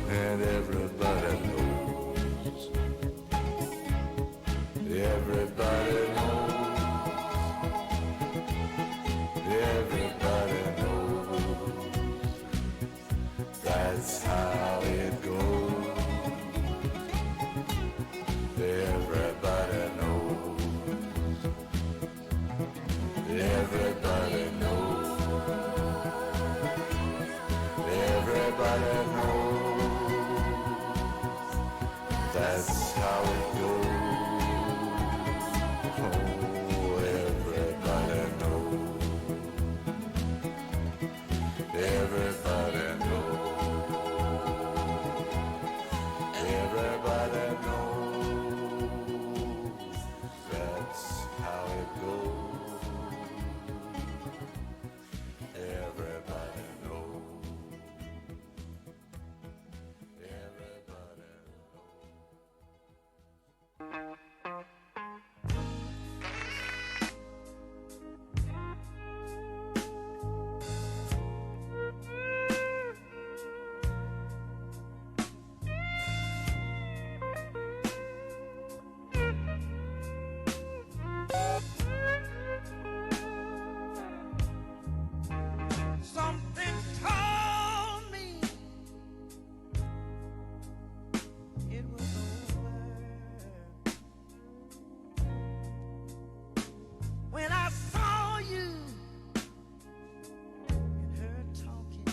And everybody knows. Everybody knows. Everybody knows. That's how it goes. Everybody knows. Everybody knows. Everybody knows. That's how it goes. Oh, everybody knows. Everybody knows. Everybody knows. That's how it goes. Everybody knows. Everybody Something told me it was over when I saw you and her talking.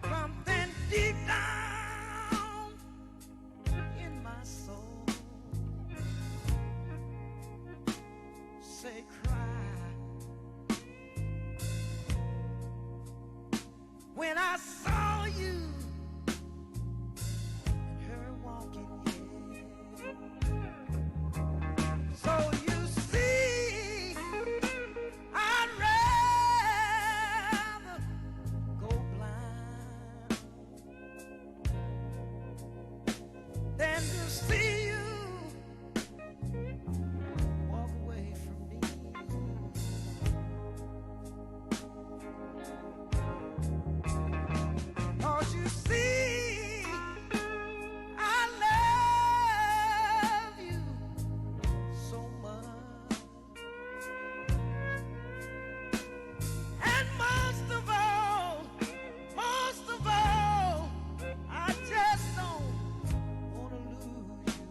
Something deep down in my soul say cry when I saw you and her walking here. So you see, I'd rather go blind to see you walk away from me. 'Cause you see, I love you so much. And most of all, I just don't wanna lose you.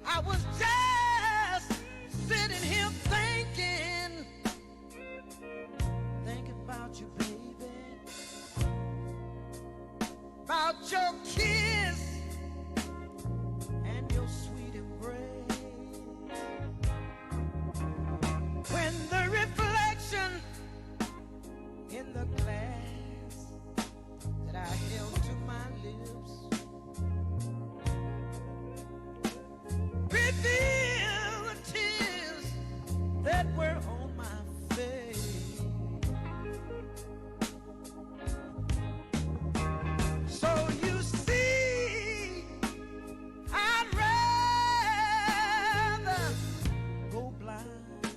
I was just sitting here thinking about you, baby, about your kiss and your sweet embrace. When the reflection in the glass that I held to my lips reveal the tears that were on my face. So you see, I'd rather go blind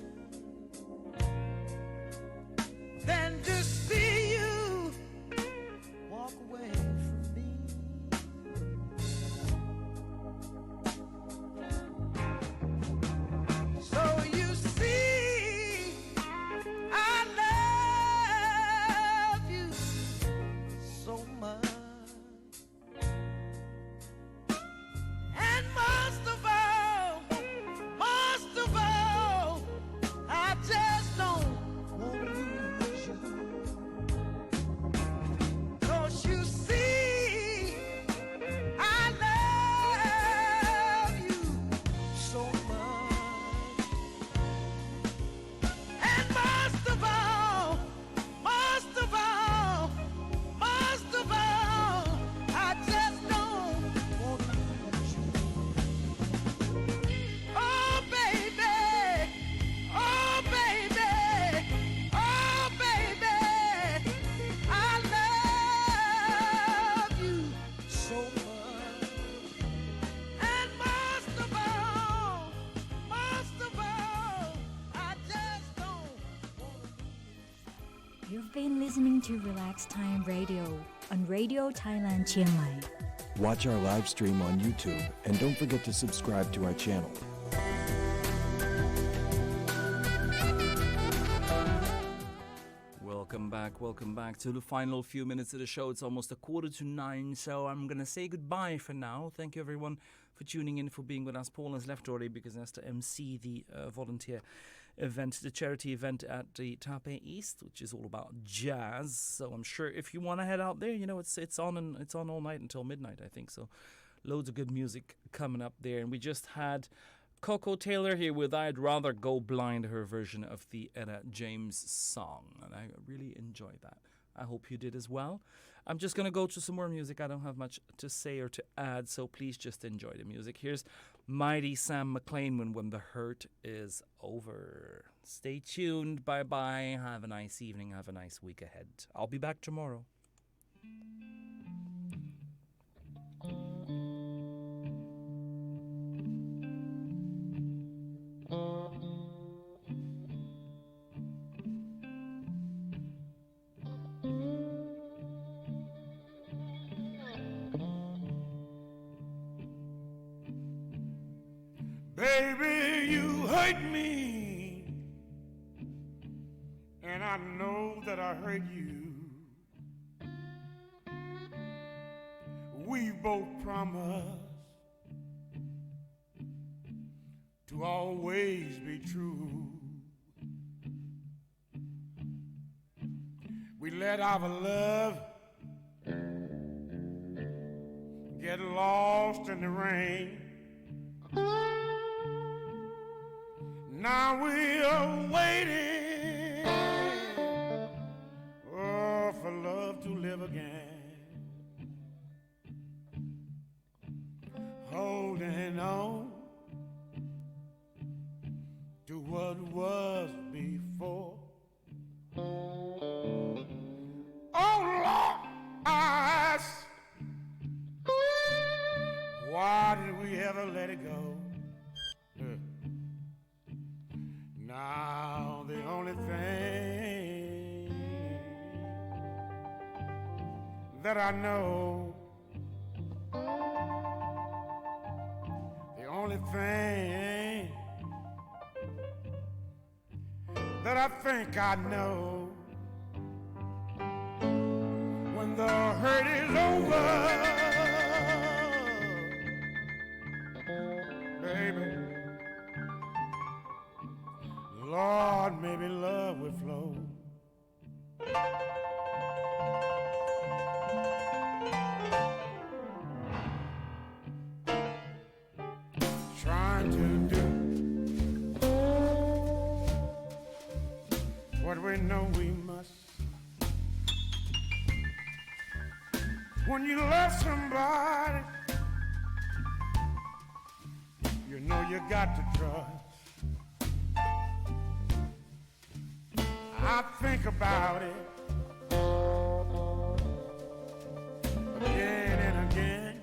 than to see you walk away from me. So you see, I love you so much. And most of all, I just don't want to lose you. 'Cause you see, I love you so much. And most of all, I just don't want to lose you. Oh baby, oh baby, oh baby, I love you so much. And most of all, I just don't want to. You've been listening to Relax Time Radio on Radio Thailand Chiang Mai. Watch our live stream on YouTube and don't forget to subscribe to our channel. Welcome back to the final few minutes of the show. It's almost 8:45, so I'm going to say goodbye for now. Thank you everyone for tuning in, for being with us. Paul has left already because he has to MC the volunteer event, the charity event at the Taipei East, which is all about jazz. So I'm sure if you want to head out there, you know, it's on all night until midnight, I think. So loads of good music coming up there. And we just had Coco Taylor here with I'd Rather Go Blind, her version of the Etta James song. And I really enjoyed that. I hope you did as well. I'm just going to go to some more music. I don't have much to say or to add, so please just enjoy the music. Here's Mighty Sam McLean when the hurt is over. Stay tuned. Bye-bye. Have a nice evening. Have a nice week ahead. I'll be back tomorrow. Baby, you hurt me, and I know that I hurt you. we both promised to always be true. We let our love get lost in the rain. Now we are waiting, oh, for love to live again. Holding on to what was before. Oh Lord, I ask, why did we ever let it go? Now the only thing that I know, the only thing that I think I know, when the hurt is over, baby, Lord, maybe love will flow. Trying to do what we know we must. When you love somebody, you know you got to trust. I think about it again and again.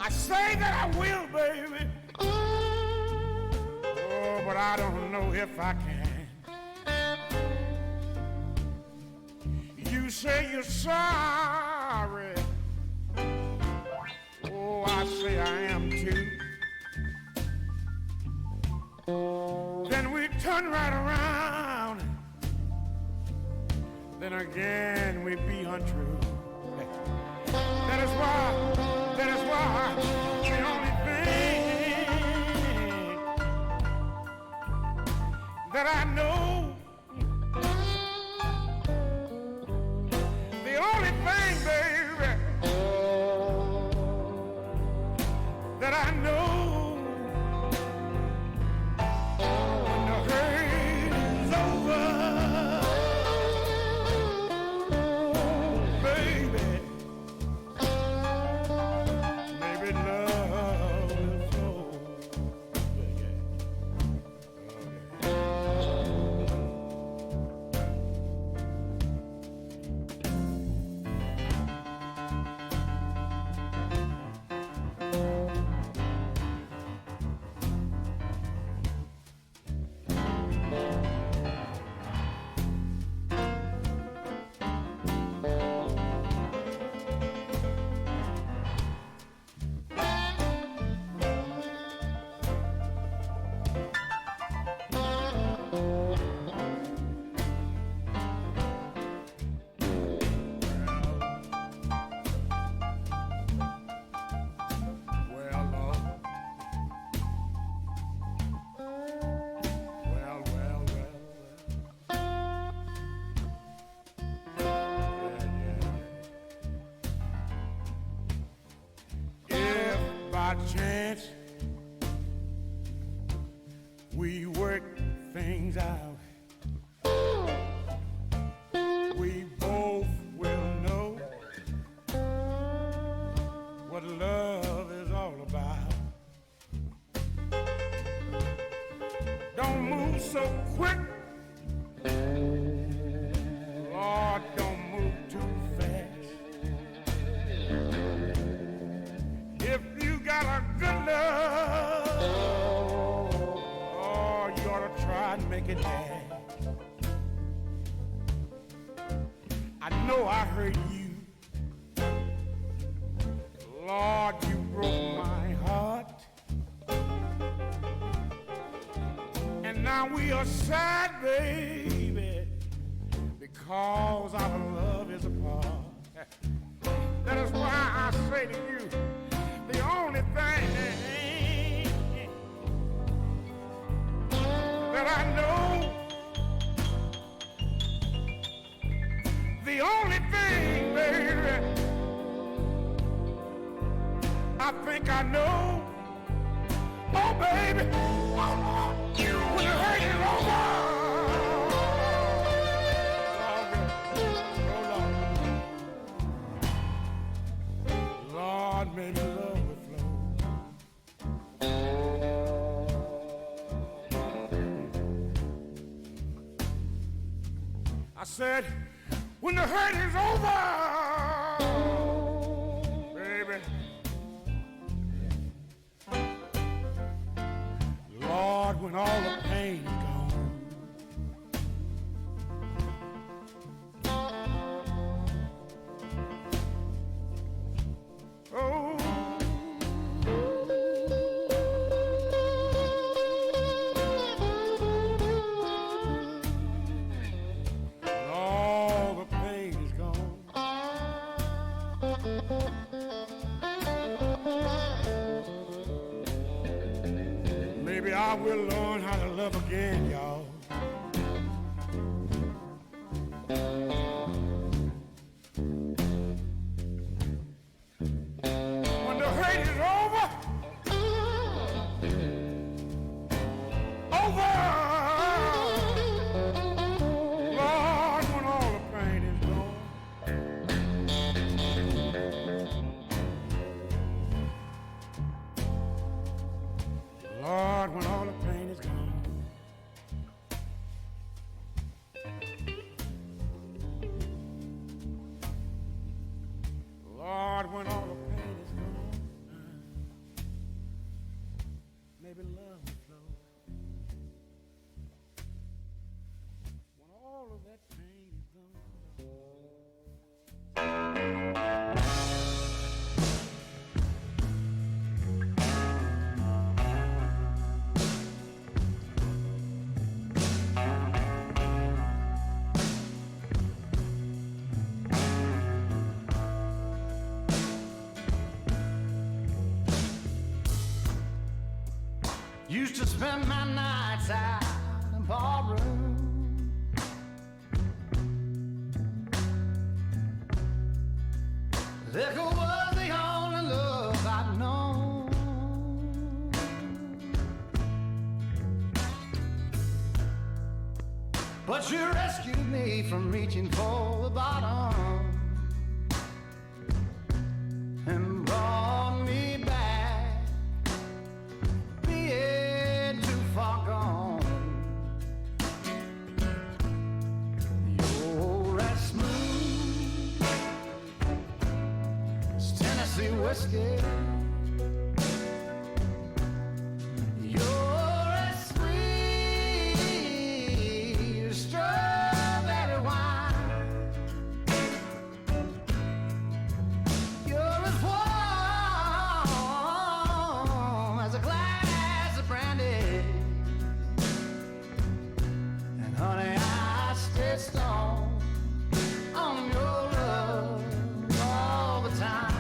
I say that I will, baby. Oh, but I don't know if I can. You say you're sorry. Oh, I say I am too. Then we turn right around. Then again we be untrue. That is why the only thing that I know, the only thing, baby, that I know, chance we work things out, we both will know what love is all about. Don't move so quick, Lord, don't move too fast. If you got a good love, oh, you ought to try and make it last. I know I hurt you, Lord, you broke my heart, and now we are sad, baby, because our love is apart. That is why I say to you, the only thing that I know, the only thing, baby, I think I know. Oh, baby, when the hurt is over. Lord, maybe love will flow. I said, when the hurt is over, baby. Lord, when all the pain is gone. Oh. When all the pain is gone. Maybe I will learn how to love again, y'all. When the hurt is over, Lord, when all the pain is gone. Lord, when all the pain is gone. Lord, when all the pain is gone, maybe love will flow. When all of that pain is gone. Used to spend my nights out in ballroom. Liquor was the only love I'd known. But you rescued me from reaching for the bottom and brought me back, being too far gone. You're as smooth as Tennessee whiskey. You're as sweet as strawberry wine. You're as warm as a glass of brandy. And honey, I stay strong on your love all the time.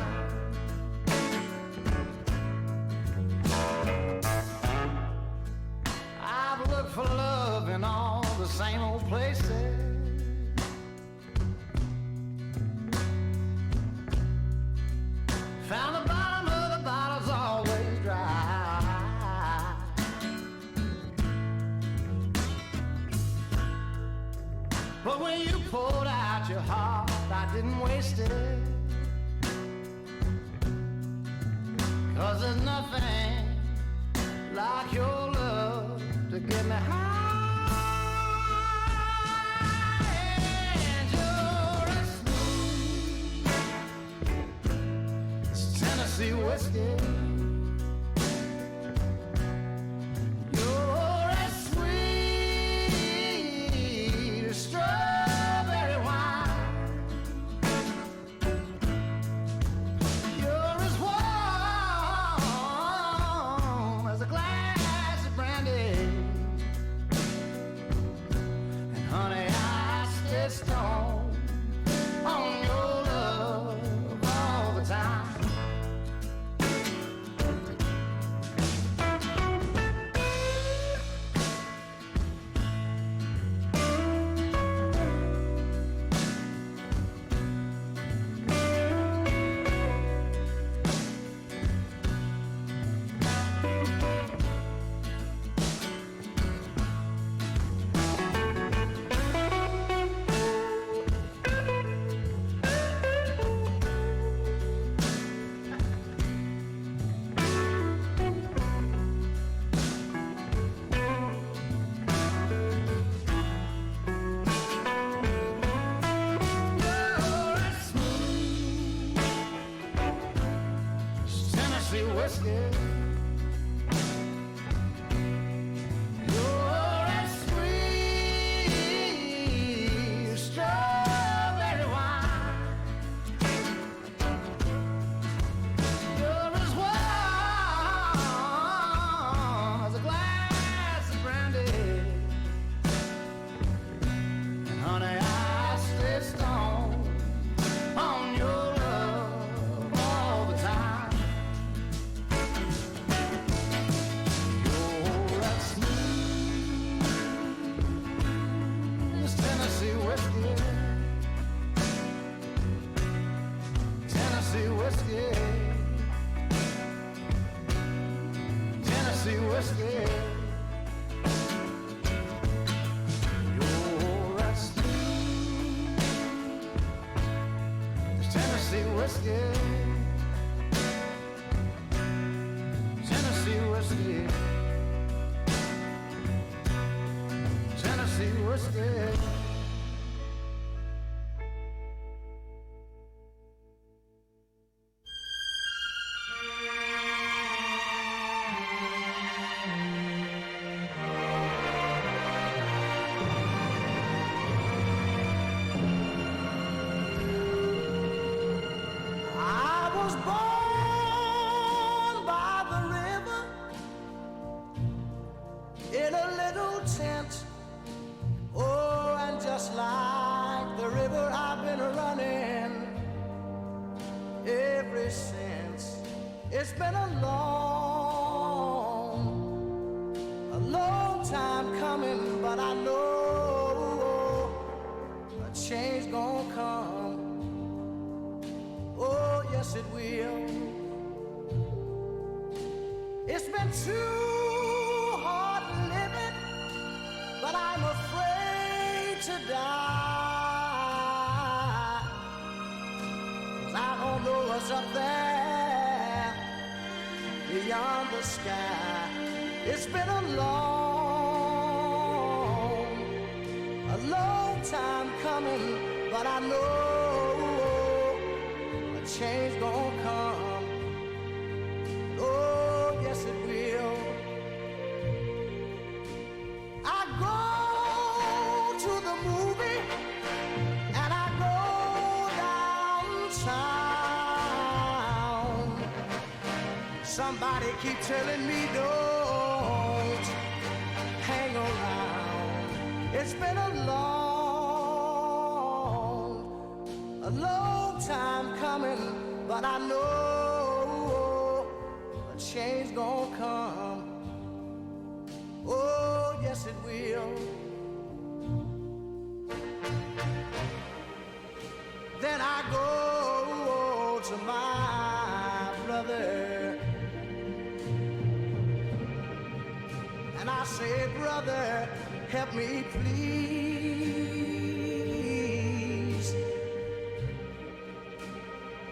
I've looked for love in all the same old places. Found the bottom of the bottle's always dry. But when you poured out your heart, I didn't waste it. 'Cause there's nothing like your love to get me high. And you're as smooth as Tennessee whiskey. You're as sweet as strawberry wine. You're as warm as a glass of brandy. And honey, I stay strong on your love honey, I stay strong on your love all the time. You're that smooth as Tennessee whiskey, Tennessee whiskey, Tennessee whiskey. You're that smooth as Tennessee whiskey, Tennessee whiskey, Tennessee whiskey. I was born by the river in a little tent. Oh, and just like the river, I've been running ever since. It's been a long time coming, but I know a change gonna come. Oh, yes, it will. It's been too hard living, but I'm afraid to die. 'Cause I don't know what's up there beyond the sky. It's been a long time coming, but I know change gonna come. Oh, yes it will. I go to the movie and I go downtown. Somebody keep telling me don't hang around. It's been a long time coming, but I know a change gonna come. Oh, yes it will. Then I go to my brother and I say, brother, help me please.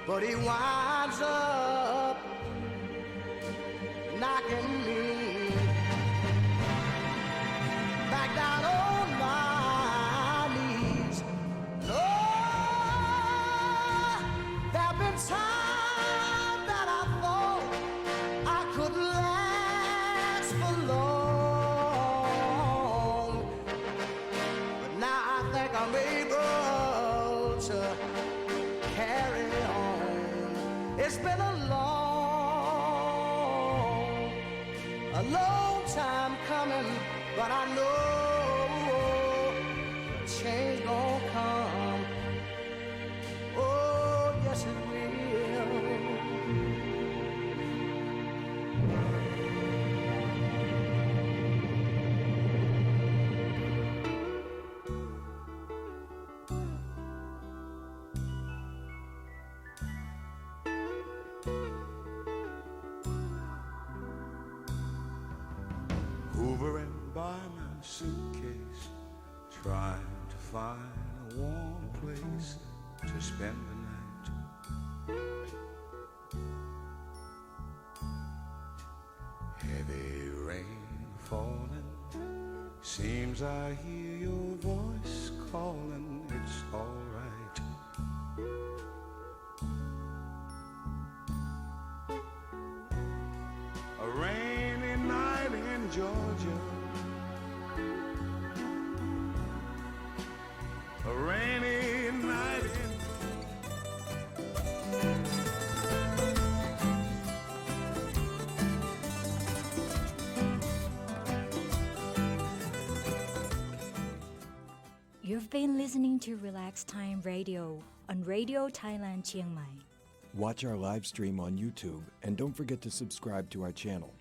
But he winds up knocking me back down on my knees. Lord, there've been times that I thought I could last for long, but now I think I'm able to carry on. It's been a long time coming, but I know change gonna come. Oh, yes it will. Hovering by my suitcase, trying to find a warm place to spend the night. Heavy rain falling, seems I hear your voice calling. It's all right. A rainy night in Georgia, a rainy night in You've been listening to Relax Time Radio on Radio Thailand Chiang Mai. Watch our live stream on YouTube and don't forget to subscribe to our channel.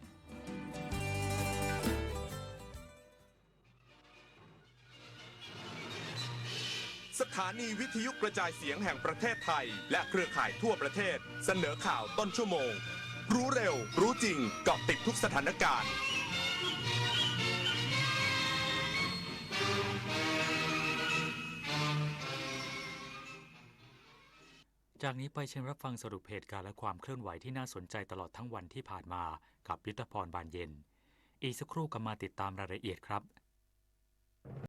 สถานีวิทยุกระจายเสียงแห่งประเทศไทยและเครือข่ายทั่วประเทศเสนอข่าวต้นชั่วโมงรู้เร็วรู้จริงเกาะติดทุกสถานการณ์จากนี้ไปเชิญรับฟังสรุปเหตุการณ์และความเคลื่อนไหวที่น่าสนใจตลอดทั้งวันที่ผ่านมากับยุทธพรบานเย็นอีกสักครู่กลับมาติดตามรายละเอียดครับ